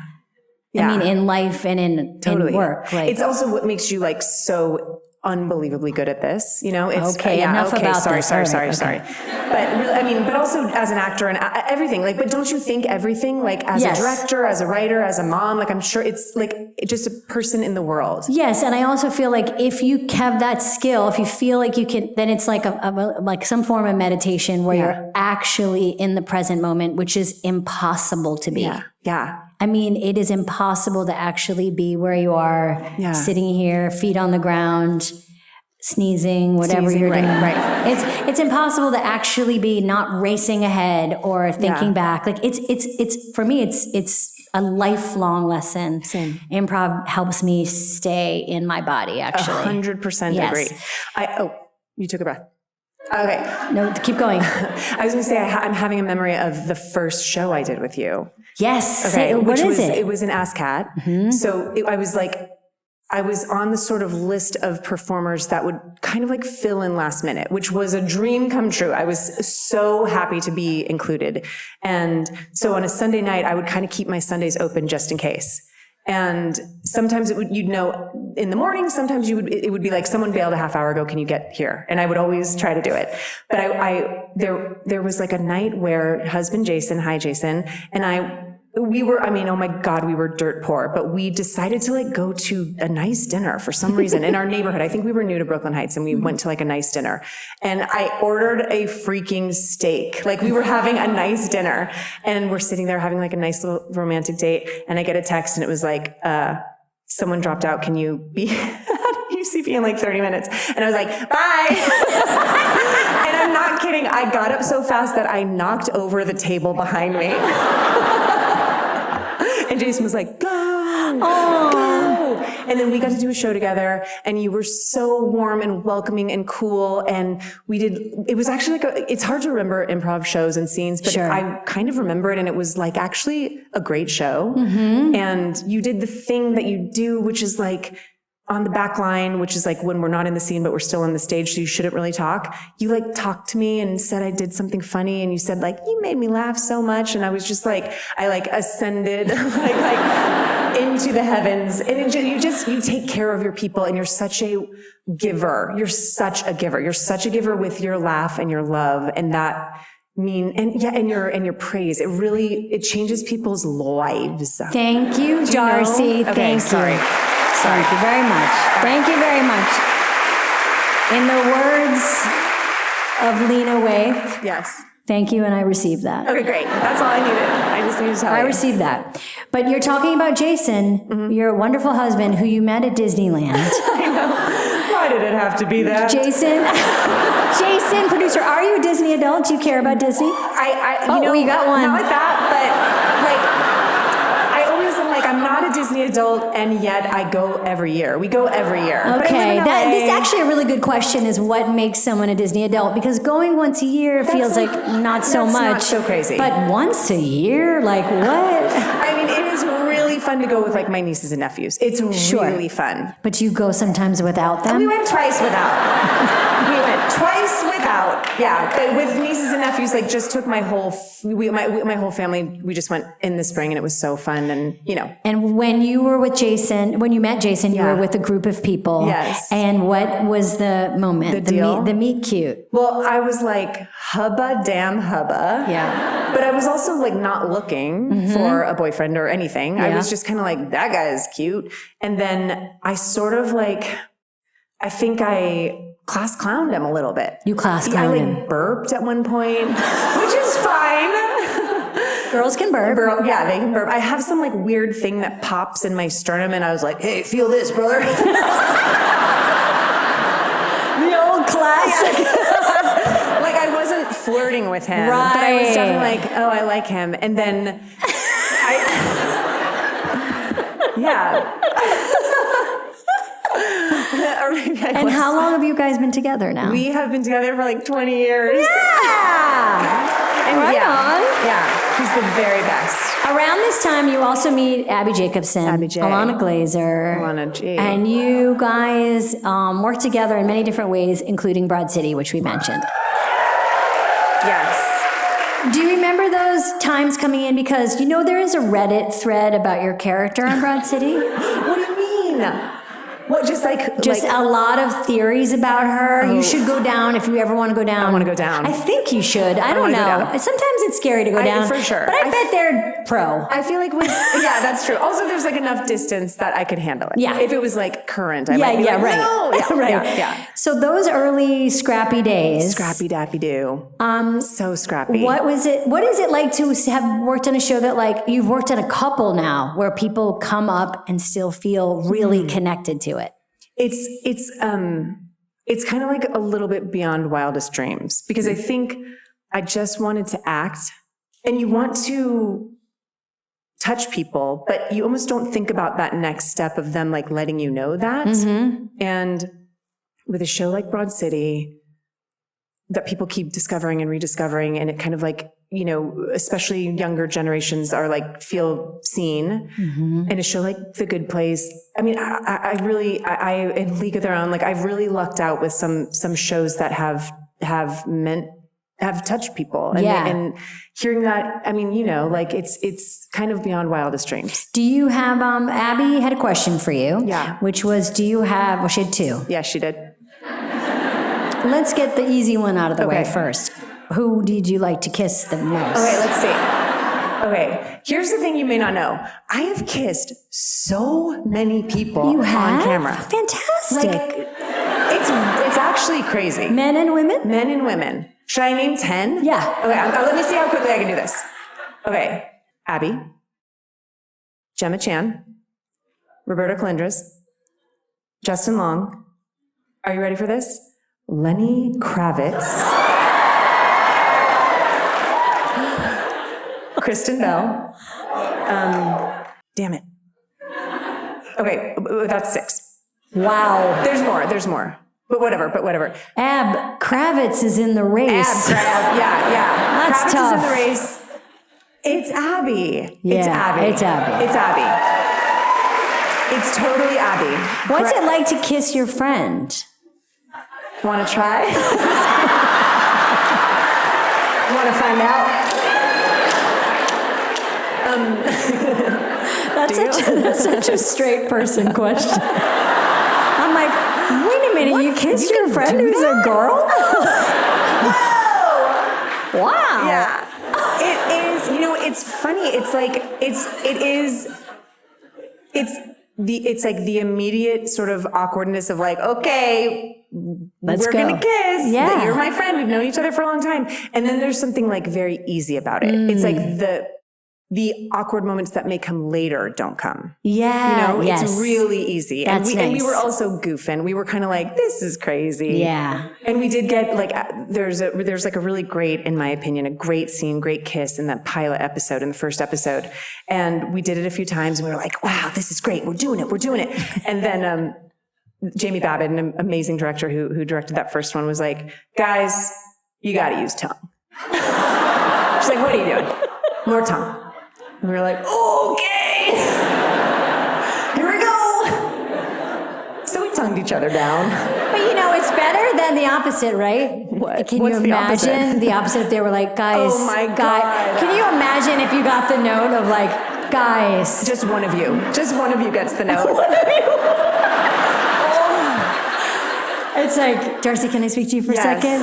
I mean, in life and in work. Like, it's also what makes you like so unbelievably good at this, you know? It's enough about this. Sorry. But really, I mean, but also as an actor and everything, like, but don't you think everything, like as a director, as a writer, as a mom, like I'm sure it's like just a person in the world. Yes. And I also feel like if you have that skill, if you feel like you can, then it's like like some form of meditation where you're actually in the present moment, which is impossible to be. Yeah. I mean, it is impossible to actually be where you are, sitting here, feet on the ground, sneezing, whatever Sneezing, you're right, doing. right. It's impossible to actually be not racing ahead or thinking back. Like it's for me, it's a lifelong lesson. Same. Improv helps me stay in my body, actually. 100% Yes. agree. You took a breath. Okay. No, keep going. I was going to say, I'm having a memory of the first show I did with you. Yes. Okay. What is it? It was an ASCAT. So I was on the sort of list of performers that would kind of like fill in last minute, which was a dream come true. I was so happy to be included. And so on a Sunday night, I would kind of keep my Sundays open just in case. And sometimes you'd know in the morning, sometimes it would be like someone bailed a half hour ago, can you get here? And I would always try to do it. But there was like a night where husband Jason, hi Jason, and we were dirt poor, but we decided to like go to a nice dinner for some reason in our neighborhood. I think we were new to Brooklyn Heights and we went to like a nice dinner and I ordered a freaking steak. Like we were having a nice dinner and we're sitting there having like a nice little romantic date. And I get a text and it was like, someone dropped out. Can you be at UCB in like 30 minutes? And I was like, bye. And I'm not kidding. I got up so fast that I knocked over the table behind me. And Jason was like, go, go. And then we got to do a show together and you were so warm and welcoming and cool. And it was actually it's hard to remember improv shows and scenes, but I kind of remember it. And it was like actually a great show. And you did the thing that you do, which is like, on the back line, which is like when we're not in the scene, but we're still on the stage, so you shouldn't really talk. You like talked to me and said I did something funny and you said like, you made me laugh so much. And I was just like, I like ascended like into the heavens. And you take care of your people and you're such a giver. You're such a giver. You're such a giver with your laugh and your love and and your praise. It changes people's lives. Thank you, Darcy. Okay, Thank sorry. you. Thank you very much. Thank you very much. In the words of Lena Waithe, yes. Thank you, and I received that. Okay, great. That's all I needed. I just needed to tell you. I received that. But you're talking about Jason, your wonderful husband, who you met at Disneyland. I know. Why did it have to be that? Jason, producer, are you a Disney adult? Do you care about Disney? We got one. Not like that, but like, I always am like, I'm not a Disney adult, and yet I go every year. We go every year. Okay, this is actually a really good question is what makes someone a Disney adult? Because going once a year feels like not so much. Not so crazy. But once a year, like what? I mean, it is really fun to go with like my nieces and nephews. It's really fun. But you go sometimes without them? We went twice without. Yeah, but with nieces and nephews, like just took my whole family. We just went in the spring and it was so fun and, you know. And when you met Jason, you were with a group of people. Yes. And what was the moment? The deal? The meet cute. Well, I was like, hubba damn hubba. Yeah. But I was also like not looking for a boyfriend or anything. I was just kind of like, that guy is cute. And then I sort of like, I think I class clowned him a little bit. You class clowned him. I like burped at one point, which is fine. Girls can burp. Yeah, they can burp. I have some like weird thing that pops in my sternum and I was like, hey, feel this, brother. The old classic. Like I wasn't flirting with him. Right. But I was definitely like, oh, I like him. And then yeah. And how long have you guys been together now? We have been together for like 20 years. Yeah! And Right on. Yeah, he's the very best. Around this time, you also meet Abbi Jacobson, Abbi J. Alana Glazer. Alana G. And you guys work together in many different ways, including Broad City, which we mentioned. Yes. Do you remember those times coming in? Because you know there is a Reddit thread about your character on Broad City. What do you mean? What, just a lot of theories about her. You should go down if you ever want to go down. I want to go down. I think you should. I don't know. Sometimes it's scary to go down. For sure. But I bet they're pro. I feel like yeah, that's true. Also, there's like enough distance that I could handle it. Yeah. If it was like current, I might be like, right. no. Yeah, right. Yeah. So those early scrappy days. Scrappy dappy do. So scrappy. What is it like to have worked on a show that like you've worked on a couple now where people come up and still feel really connected to it? it's kind of like a little bit beyond wildest dreams, because I think I just wanted to act, and you want to touch people, but you almost don't think about that next step of them like letting you know that. And with a show like Broad City that people keep discovering and rediscovering, and it kind of like, you know, especially younger generations are like, feel seen. And a show like The Good Place, I mean, I really, in League of Their Own, like I've really lucked out with some shows that have touched people. And hearing that, I mean, you know, like it's kind of beyond wildest dreams. Do you have, Abbi had a question for you. Yeah. Which was, do you have, well, she had two. Yeah, she did. Let's get the easy one out of the way first. Who did you like to kiss the most? Okay, let's see. Okay, here's the thing you may not know. I have kissed so many people You have? on camera. Fantastic. Like, it's actually crazy. Men and women? Men and women. Should I name 10? Yeah. Okay, let me see how quickly I can do this. Okay, Abbi, Gemma Chan, Roberta Colindres, Justin Long. Are you ready for this? Lenny Kravitz, Kristen Bell. Damn it. Okay, that's 6. Wow. There's more. But whatever. Ab Kravitz is in the race. Yeah. That's Kravitz tough. is in the race. It's Abbi. Yeah, It's Abbi. it's Abbi. It's Abbi. It's totally Abbi. What's it like to kiss your friend? Want to try? Want to find out? That's such a straight person question. I'm like, wait a minute, you kissed your friend who's a girl? Whoa! Wow. Yeah. It is, you know, it's funny. It's like, it's like the immediate sort of awkwardness of like, okay, Let's we're go. gonna kiss. Yeah. You're my friend. We've known each other for a long time. And then there's something like very easy about it. It's like the awkward moments that may come later don't come. Yeah. You know, yes. it's really easy. That's and we nice. were also goofing. We were kind of like, this is crazy. Yeah. And we did get like, there's like a really great, in my opinion, a great scene, great kiss in that pilot episode, in the first episode. And we did it a few times and we were like, wow, this is great. We're doing it. And then Jamie Babbitt, an amazing director who directed that first one, was like, guys, you got to use tongue. She's like, what are you doing? More tongue. And we were like, okay, here we go. So we tongued each other down. But you know, it's better than the opposite, right? What? Can What's you the imagine opposite? the opposite if they were like, guys, Oh my God. Can you imagine if you got the note of like, guys? Just one of you gets the note. It's like, Darcy, can I speak to you for a Yes. second?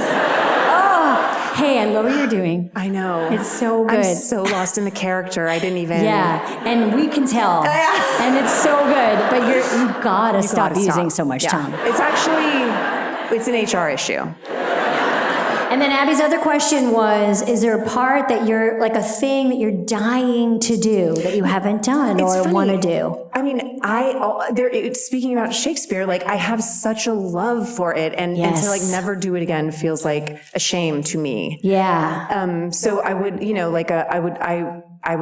Oh, hey, I love what you're doing. I know. It's so good. I'm so lost in the character. I didn't even. Yeah, and we can tell. Yeah. And it's so good, but you gotta stop Gotta using stop. so much Yeah. tongue. It's an HR issue. And then Abby's other question was, is there a part that you're, like a thing that you're dying to do that you haven't done It's or funny. want to do? I mean, speaking about Shakespeare, like I have such a love for it, and Yes. to like never do it again feels like a shame to me. Yeah. So I would, you know, like I would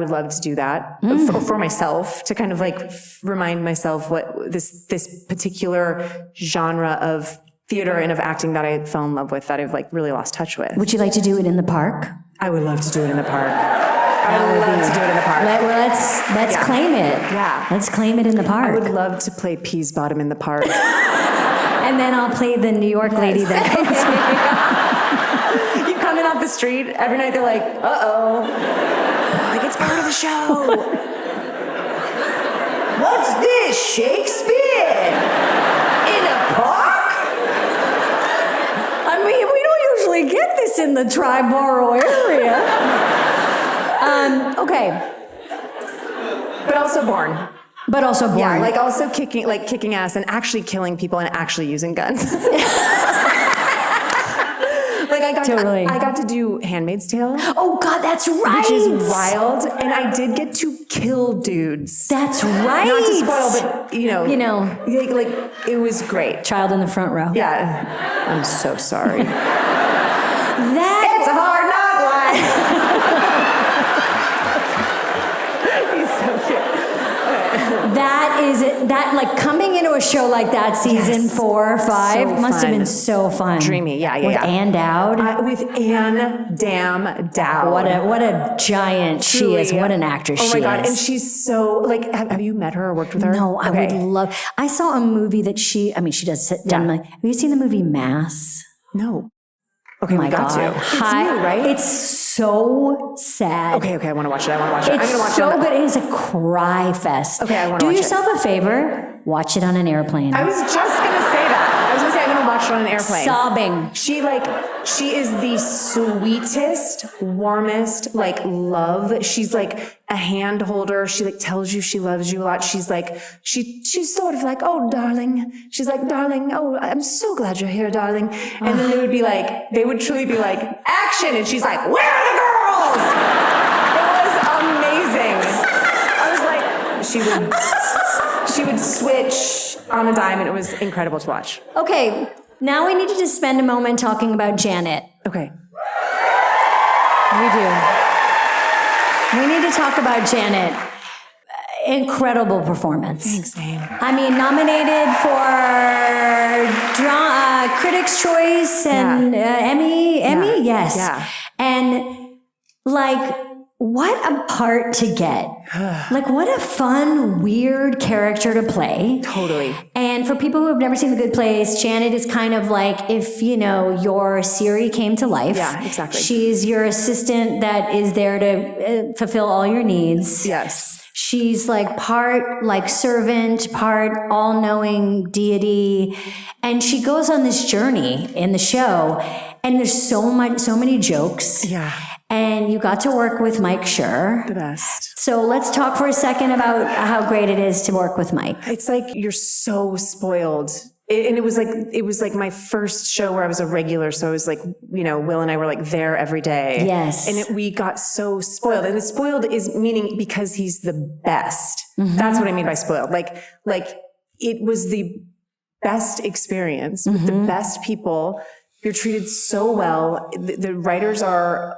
love to do that for myself, to kind of like remind myself what this particular genre of theater and of acting that I fell in love with, that I've like really lost touch with. Would you like to do it in the park? I would love to do it in the park. I would love to do it in the park. Let's Yeah. claim it. Yeah. Let's claim it in the I park. would love to play Peas Bottom in the park. And then I'll play the New York lady that comes. You coming off the street every night, they're like, uh-oh. Like, it's part of the show. What's this, Shakespeare? In a park? I mean, we don't usually get this in the Triborough area. Okay. But also born. But also born. Yeah, like also kicking ass and actually killing people and actually using guns. Like I Totally. got to do Handmaid's Tale, Oh God, that's right. which is wild, and I did get to kill dudes. That's right. Not to spoil, but You know. like it was great. Child in the front row. Yeah, I'm so sorry. That It's a hard knock life. He's so cute. that like coming into a show like that, season Yes. 4 or 5, So must have fun. been so fun. Dreamy. Yeah. With Ann Dowd. With Ann Dowd. What a giant she is. Truly. What an actress she is. Oh my God. And she's so, like, have you met her or worked with her? No, I would Okay. love. I saw a movie that she does sit down. Yeah. Like, have you seen the movie Mass? No. Okay, Oh my we got God. to. It's new, right? It's so sad. Okay, I want to watch it. I'm It's going to watch so it. good. It is a cry fest. Okay, I wanna Do watch it. yourself a favor. Watch it on an airplane. I was just going to say that. I was going to say I'm going to watch it on an airplane. Sobbing. She is the sweetest, warmest, love. She's like a hand holder. She tells you she loves you a lot. She's she's sort of like, oh, darling. She's like, darling, oh, I'm so glad you're here, darling. And then they would truly be like, action. And she's like, where are the girls? It was amazing. I was like, she would switch on a dime, and it was incredible to watch. Okay, now we need to just spend a moment talking about Janet. Okay. We do. We need to talk about Janet. Incredible performance. Thanks, babe. I mean, nominated for Critics' Choice and Emmy. Yes. Yeah. And what a part to get. What a fun, weird character to play. Totally. And for people who have never seen The Good Place, Janet is kind of like if, your Siri came to life. Yeah, exactly. She's your assistant that is there to fulfill all your needs. Yes. She's part servant, part all-knowing deity. And she goes on this journey in the show. And there's so many jokes. Yeah. And you got to work with Mike Schur. The best. So let's talk for a second about how great it is to work with Mike. It's you're so spoiled. It was my first show where I was a regular. So it was Will and I were there every day. Yes. And we got so spoiled. And the spoiled is meaning because he's the best. Mm-hmm. That's what I mean by spoiled. It was the best experience with the best people. You're treated so well. The writers are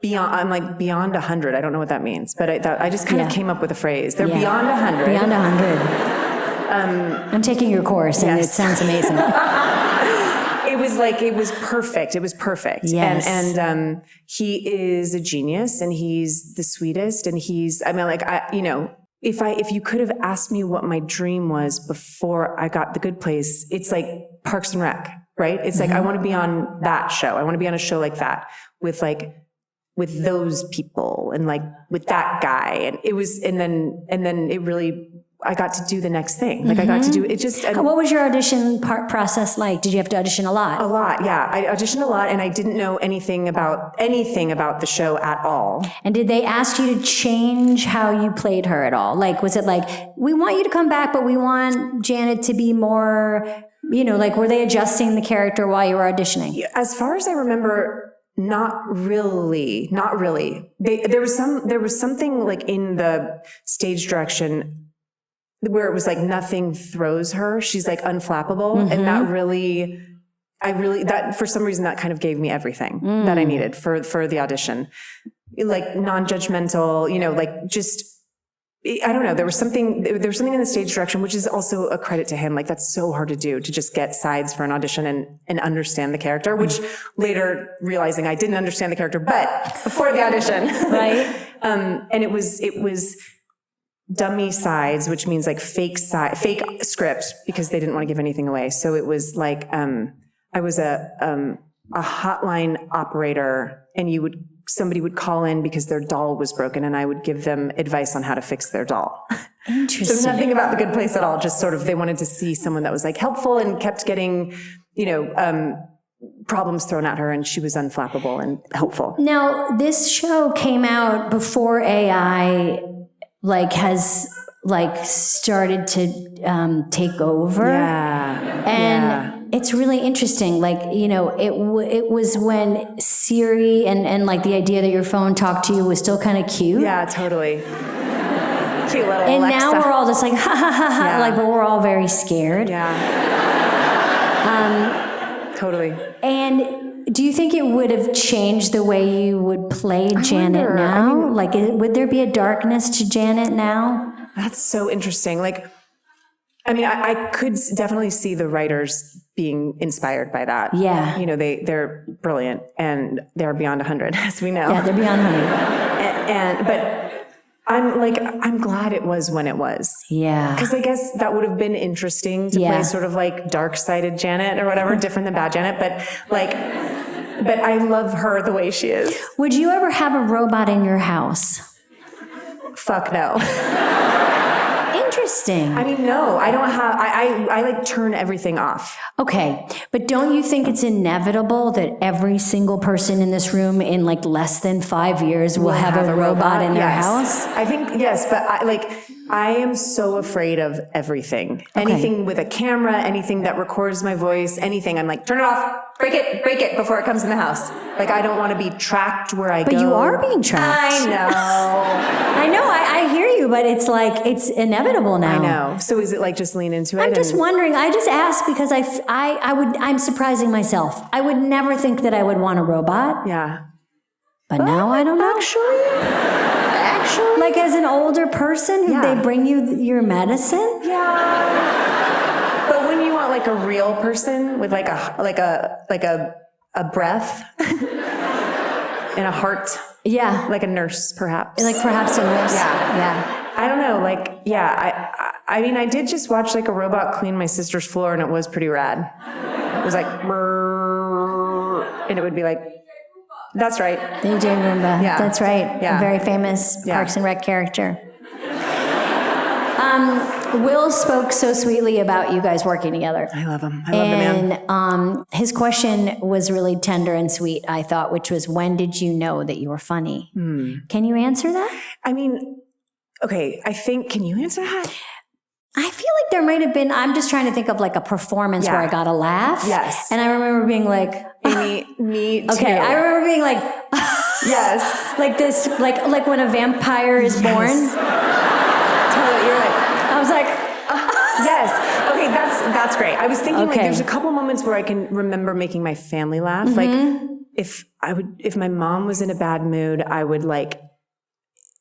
beyond, I'm beyond 100. I don't know what that means, but I just kind of came up with a phrase. They're beyond 100. Beyond 100. I'm taking your course and it sounds amazing. It was perfect. It was perfect. Yes. And he is a genius and he's the sweetest and if you could have asked me what my dream was before I got The Good Place, it's Parks and Rec, right? It's I want to be on that show. I want to be on a show like that with those people and with that guy. And it was, and then it really, I got to do the next thing. I got to do it just. What was your audition process like? Did you have to audition a lot? A lot, yeah. I auditioned a lot and I didn't know anything about the show at all. And did they ask you to change how you played her at all? Was it we want you to come back, but we want Janet to be more, were they adjusting the character while you were auditioning? As far as I remember, not really. There was something in the stage direction where it was nothing throws her. She's unflappable. And that really, that for some reason that kind of gave me everything that I needed for the audition. Non-judgmental, just, I don't know. There was something in the stage direction, which is also a credit to him. That's so hard to do, to just get sides for an audition and understand the character, which later realizing I didn't understand the character, but before the audition. Right. And it was dummy sides, which means fake script, because they didn't want to give anything away. So it was I was a hotline operator, and somebody would call in because their doll was broken, and I would give them advice on how to fix their doll. Interesting. So nothing about The Good Place at all. Just sort of, they wanted to see someone that was helpful and kept getting, problems thrown at her, and she was unflappable and helpful. Now, this show came out before AI has started to take over. Yeah. And it's really interesting. Like, you know, it was when Siri and like the idea that your phone talked to you was still kind of cute. Yeah, totally. Cute little And Alexa. now we're all just like, ha ha ha ha, Yeah. like, but we're all very scared. Yeah. Totally. And do you think it would have changed the way you would play Janet wonder. now? I mean- like, would there be a darkness to Janet now? That's so interesting. Like, I mean, I could definitely see the writers being inspired by that. Yeah. You know, they're brilliant and they're beyond 100, as we know. Yeah, they're beyond 100. But I'm glad it was when it was. Yeah. Because I guess that would have been interesting to Yeah. play sort of like dark-sided Janet or whatever, different than bad Janet. But I love her the way she is. Would you ever have a robot in your house? Fuck no. Interesting. I mean, no, I don't have, I like turn everything off. Okay, but don't you think it's inevitable that every single person in this room in like less than 5 years will have a robot in their Yes. house? I think, yes, but I am so afraid of everything. Anything with a camera, anything that records my voice, anything. I'm like, turn it off, break it before it comes in the house. Like, I don't want to be tracked where I go. But you are being tracked. I know. I hear you, but it's like, it's inevitable now. I know. So is it like just lean into it? I'm just wondering, I just asked because I'm surprising myself. I would never think that I would want a robot, Yeah. but now I don't know. Actually. Like as an older person, Yeah. they bring you your medicine? Yeah. But when you want like a real person with like a breath and a heart, Yeah. like a nurse perhaps. Like perhaps a nurse. Yeah. Yeah. I don't know, like, yeah, I mean, I did just watch like a robot clean my sister's floor and it was pretty rad. It was like, brrr, and it would be like, that's right. DJ Roomba. Yeah. That's right. Yeah. A very famous Yeah. Parks and Rec character. Will spoke so sweetly about you guys working together. I love him. I love the man. And his question was really tender and sweet, I thought, which was, when did you know that you were funny? Can you answer that? I mean, okay, I think, can you answer that? I feel like there might have been, I'm just trying to think of like a performance Yeah. where I got a laugh. Yes. And I remember being like, Amy, me too. okay, I remember being like, Yes. like this, like when a vampire is born. Totally, you're like, I was like, yes. Okay, that's great. I was thinking like Okay. there's a couple moments where I can remember making my family laugh. Like if my mom was in a bad mood, I would like,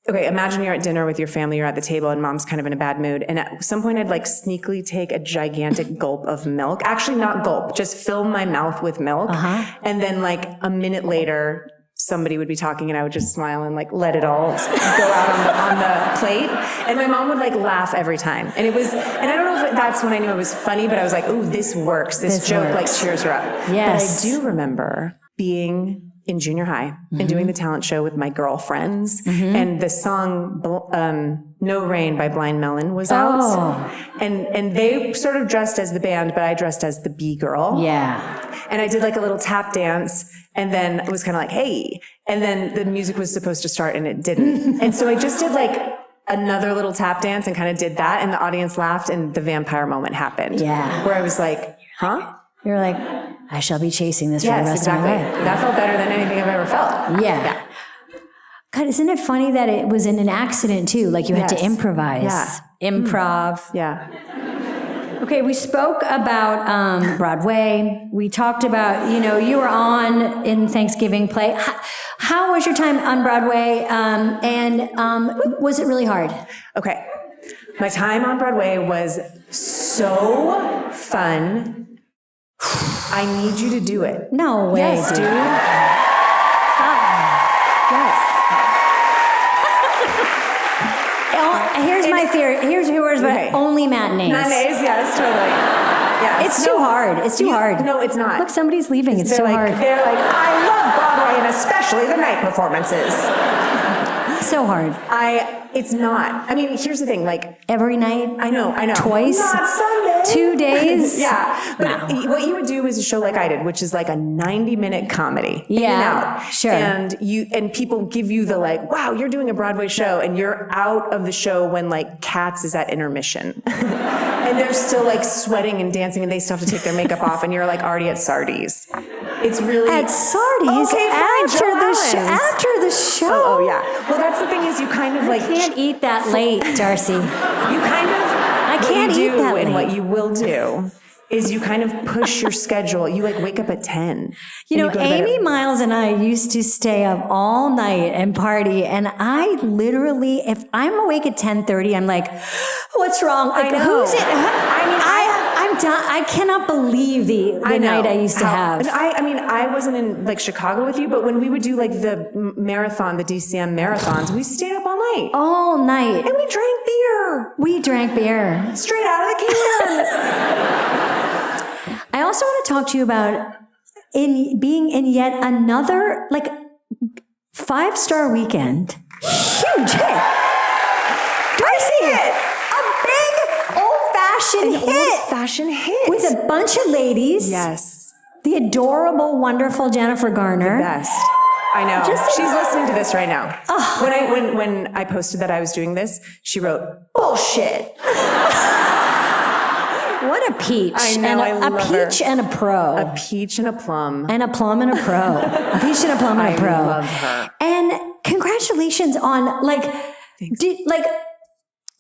okay, imagine you're at dinner with your family, you're at the table and mom's kind of in a bad mood. And at some point I'd like sneakily take a gigantic gulp of milk. Actually not gulp, just fill my mouth with milk. And then like a minute later, somebody would be talking and I would just smile and like let it all go out on the plate. And my mom would like laugh every time. And it was, and I don't know if that's when I knew it was funny, but I was like, ooh, this works. This joke like cheers her up. Yes. But I do remember being in junior high and doing the talent show with my girlfriends. And the song No Rain by Blind Melon was out. And they sort of dressed as the band, but I dressed as the B girl. yeah. And I did like a little tap dance. And then it was kind of like, hey. And then the music was supposed to start and it didn't. And so I just did like another little tap dance and kind of did that. And the audience laughed and the vampire moment happened. Yeah. Where I was like, huh? You're like, I shall be chasing this for the Yes, rest exactly. of my life. That felt better than anything I've ever felt. Yeah. God, isn't it funny that it was in an accident too? Like you had to Yes. improvise. Yeah. Improv. Yeah. Okay, we spoke about Broadway. We talked about, you were on in Thanksgiving play. How was your time on Broadway? And was it really hard? Okay. My time on Broadway was so fun. I need you to do it. No way, Yes, dude. dude. Yes. Here's my theory. Here's Okay. only matinees. Matinees, yes, totally. Yes. It's too hard. It's too hard. No, it's not. Look, somebody's leaving. It's They're too like, hard. They're like, I love Broadway and especially the night performances. So hard. It's not. I mean, here's the thing, like, Every night. I know. Twice? Not Sunday. 2 days. Yeah. But what you would do is a show like I did, which is like a 90-minute comedy. In Yeah, and out. sure. And people give you the like, wow, you're doing a Broadway show, and you're out of the show when like Cats is at intermission. And they're still like sweating and dancing and they still have to take their makeup off and you're like already at Sardi's. It's really... At Sardi's? Okay, fine, After the show? Oh, yeah. Well, that's the thing is you kind of like... I can't eat that late, Darcy. You kind of... I can't eat that late. And what you will do is you kind of push your schedule. You like wake up at 10. You know, Amy Miles and I used to stay up all night and party, and I literally, if I'm awake at 10:30, I'm like, what's wrong? Like, I know. who's it? I mean, I'm done. I cannot believe the night I used to have. I mean, I wasn't in like Chicago with you, but when we would do like the marathon, the DCM marathons, we stayed up all night. All night. And we drank beer. We drank beer. Straight out of the can. I also want to talk to you about being in yet another, like, 5-star weekend. Huge hit. Darcy, a big old-fashioned hit. Old-fashioned hit. With a bunch of ladies. Yes. The adorable, wonderful Jennifer Garner. The best. I know. She's listening to this right now. When I posted that I was doing this, she wrote, bullshit. What a peach. I know, I love a peach and a pro. A peach and a plum. And a plum and a pro. A peach and a plum and a pro. I love her. And congratulations on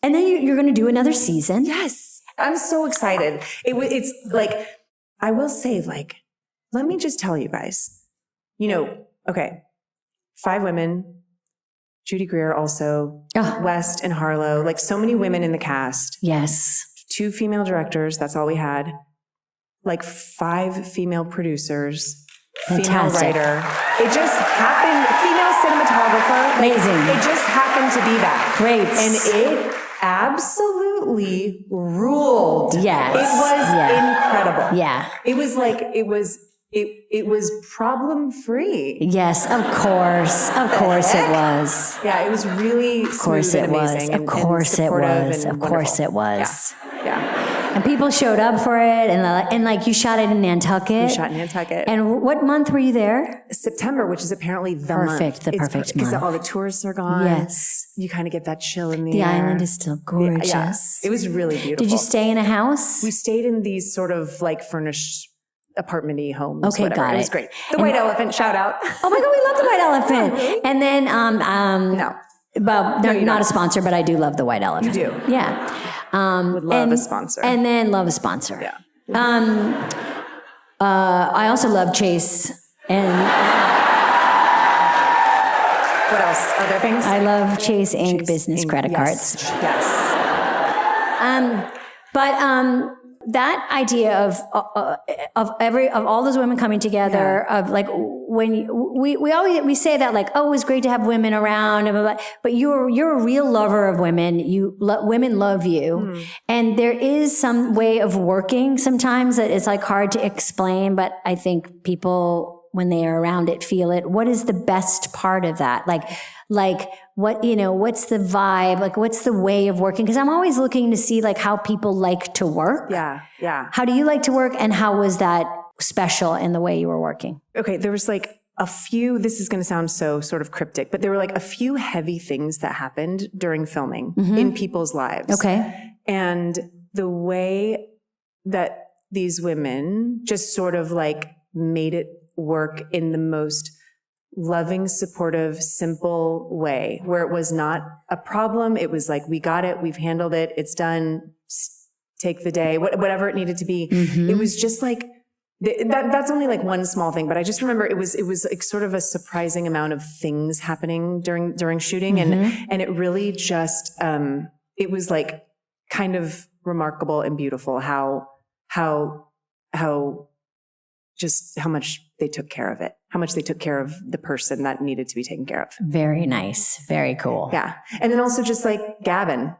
and then you're going to do another season. Yes. I'm so excited. It's like, I will say, like, let me just tell you guys, you know, okay, 5 women, Judy Greer also, West and Harlow, like so many women in the cast. Yes. 2 female directors, that's all we had. Like 5 female producers, Fantastic. female writer. It just happened, female cinematographer. Amazing. It just happened to be that. Great. And it absolutely ruled. Yes. It was incredible. Yeah. It was like, it was problem free. Yes, of course. Of course it was. Yeah, it was really smooth and amazing. Of course it was. And of course it was. Yeah. And people showed up for it, and like you shot it in Nantucket. We shot in Nantucket. And what month were you there? September, which is apparently the Perfect, month. the perfect Because month. all the tourists are gone. Yes. You kind of get that chill in the The air. island is still gorgeous. Yeah. It was really beautiful. Did you stay in a house? We stayed in these sort of like furnished apartment-y homes. Okay, whatever. got It it. was great. The White Elephant, shout out. Oh my God, we love the White Elephant. And then, No. well, they're you're not not. a sponsor, but I do love the White Elephant. You do. Yeah. Would love a sponsor. And then love a sponsor. Yeah. I also love Chase, and What else? Other things? I love Chase Inc. business credit Yes. cards. Yes. But that idea of all those women coming together, of like when we say that like, oh, it was great to have women around, and blah, blah, blah, but you're a real lover of women. Women love you, and there is some way of working sometimes that it's like hard to explain, but I think people, when they are around it, feel it. What is the best part of that? Like what, what's the vibe? Like, what's the way of working? Because I'm always looking to see like how people like to work. Yeah. Yeah. How do you like to work? And how was that special in the way you were working? Okay. There was like a few, this is going to sound so sort of cryptic, but there were like a few heavy things that happened during filming in people's lives. Okay. And the way that these women just sort of like made it work in the most loving, supportive, simple way, where it was not a problem. It was like, we got it, we've handled it, it's done, take the day, whatever it needed to be. It was just like, that's only like one small thing, but I just remember it was like sort of a surprising amount of things happening during shooting. And it really just, it was like kind of remarkable and beautiful how much they took care of it, how much they took care of the person that needed to be taken care of. Very nice. Very cool. Yeah. And then also just like gabbing.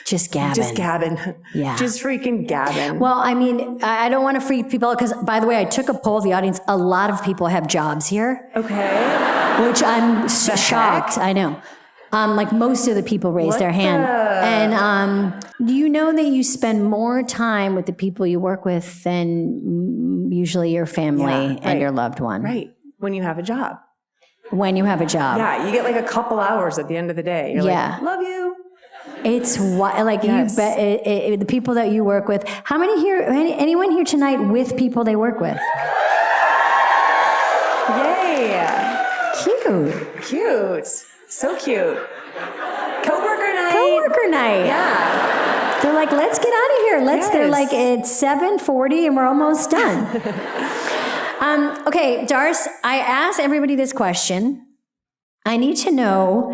Just gabbing. Just gabbing. Yeah. Just freaking gabbing. Well, I mean, I don't want to freak people out because, by the way, I took a poll of the audience. A lot of people have jobs here. Okay. Which I'm shocked. I know. Like most of the people raised their hand. And do you know that you spend more time with the people you work with than usually your family and your loved one? Right. When you have a job. When you have a job. Yeah. You get like a couple hours at the end of the day. You're like, love you. It's like Yes. you bet the people that you work with. How many here? Anyone here tonight with people they work with? Yay. Cute. Cute. So cute. Coworker night. Coworker night. Yeah. They're like, let's get out of here. They're Yes. like, it's 7:40 and we're almost done. Okay, Darce, I asked everybody this question. I need to know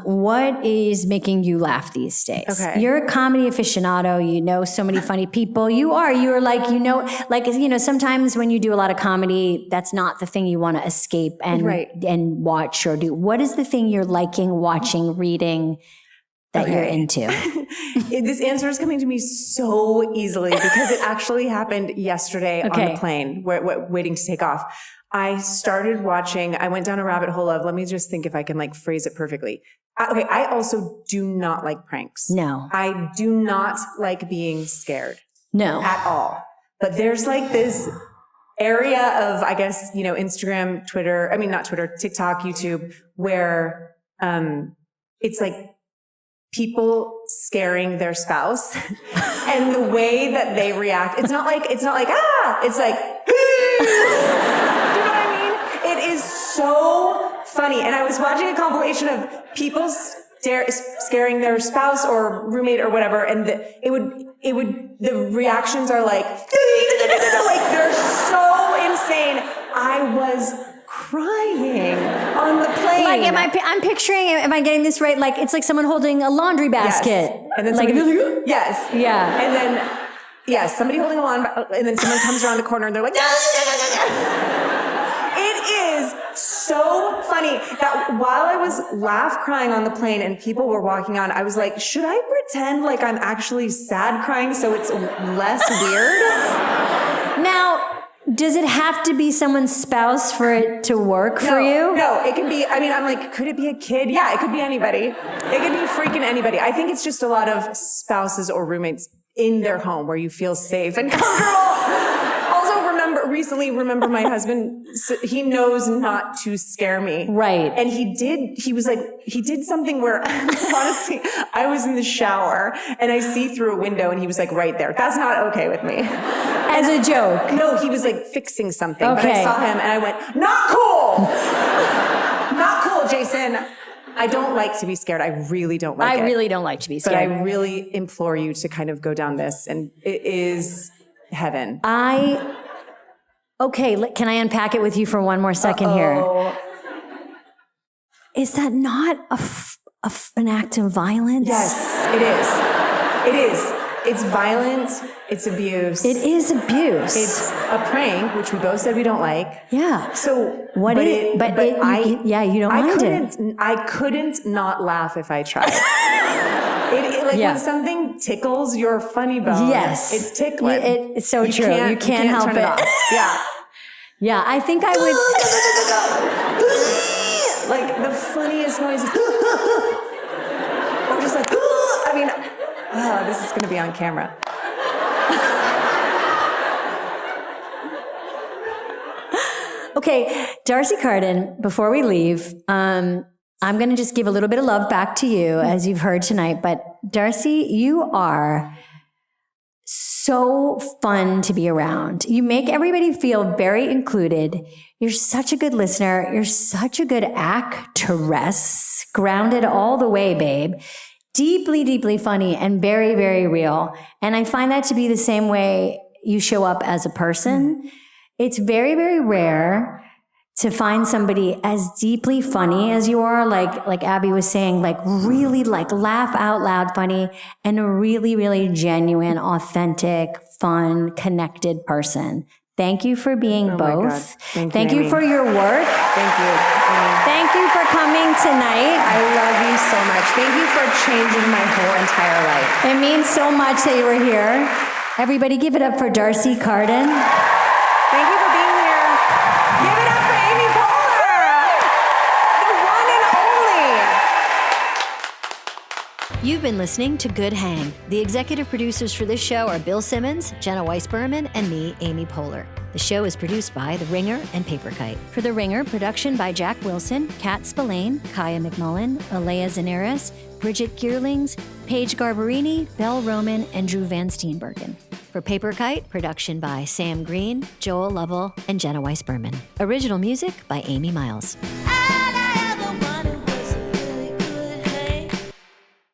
what is making you laugh these days. Okay. You're a comedy aficionado. You know so many funny people. You're like, sometimes when you do a lot of comedy, that's not the thing you want to escape and watch or do. What is the thing you're liking, watching, reading that you're into? This answer is coming to me so easily because it actually happened yesterday on the plane, waiting to take off. I started watching, I went down a rabbit hole of, let me just think if I can phrase it perfectly. I also do not like pranks. No. I do not like being scared. No. At all. But there's this area of, I guess, Instagram, TikTok, YouTube, where it's like people scaring their spouse and the way that they react. It's not like, ah, it's like, do you know what I mean? It is so funny. And I was watching a compilation of people scaring their spouse or roommate or whatever. And the reactions are like they're so insane. I was crying on the plane. Like, I'm picturing, am I getting this right? Like, it's like someone holding a laundry basket. Yes. And then yes. Yeah. And then, somebody holding a laundry, and then someone comes around the corner and they're like, it is so funny that while I was crying on the plane and people were walking on, I was like, should I pretend like I'm actually sad crying so it's less weird? Now, does it have to be someone's spouse for it to work for you? No, it can be, I'm like, could it be a kid? Yeah, it could be anybody. It could be freaking anybody. I think it's just a lot of spouses or roommates in their home where you feel safe and comfortable. Also remember my husband, he knows not to scare me. Right. And he did something where, honestly, I was in the shower and I see through a window and he was like right there. That's not okay with me. As a joke. No, he was like fixing something. Okay. But I saw him and I went, not cool! Not cool, Jason. I don't like to be scared. I really don't like it. I really don't like to be But I scared. really implore you to kind of go down this, and it is heaven. Okay, can I unpack it with you for one more second here? Is that not an act of violence? Yes, it is. It is. It's violent. It's abuse. It is abuse. It's a prank, which we both said we don't like. Yeah. So, you don't mind it. I couldn't not laugh if I tried. When something tickles your funny bone, yes, it's tickling. It's so true. You can't help turn it off. Yeah. Yeah, I think I would. Like the funniest noises. Or just like, this is going to be on camera. Okay, Darcy Carden, before we leave, I'm going to just give a little bit of love back to you, as you've heard tonight. But Darcy, you are so fun to be around. You make everybody feel very included. You're such a good listener. You're such a good actress, grounded all the way, babe. Deeply, deeply funny and very, very real. And I find that to be the same way you show up as a person. It's very, very rare to find somebody as deeply funny as you are, like Abbi was saying, really laugh out loud funny, and a really, really genuine, authentic, fun, connected person. Thank you for being both. Thank you for your work. Thank you. Thank you for coming tonight. I love you so much. Thank you for changing my whole entire life. It means so much that you were here. Everybody give it up for Darcy Carden. Thank you for being here. Give it up for Amy Poehler, the one and only. You've been listening to Good Hang. The executive producers for this show are Bill Simmons, Jenna Weiss-Berman, and me, Amy Poehler. The show is produced by The Ringer and Paper Kite. For The Ringer, production by Jack Wilson, Kat Spillane, Kaya McMullen, Aleya Zenieris, Bridget Geerlings, Paige Garbarini, Belle Roman, and Drew van Steenbergen. For Paper Kite, production by Sam Green, Joel Lovell, and Jenna Weiss-Berman. Original music by Amy Miles. I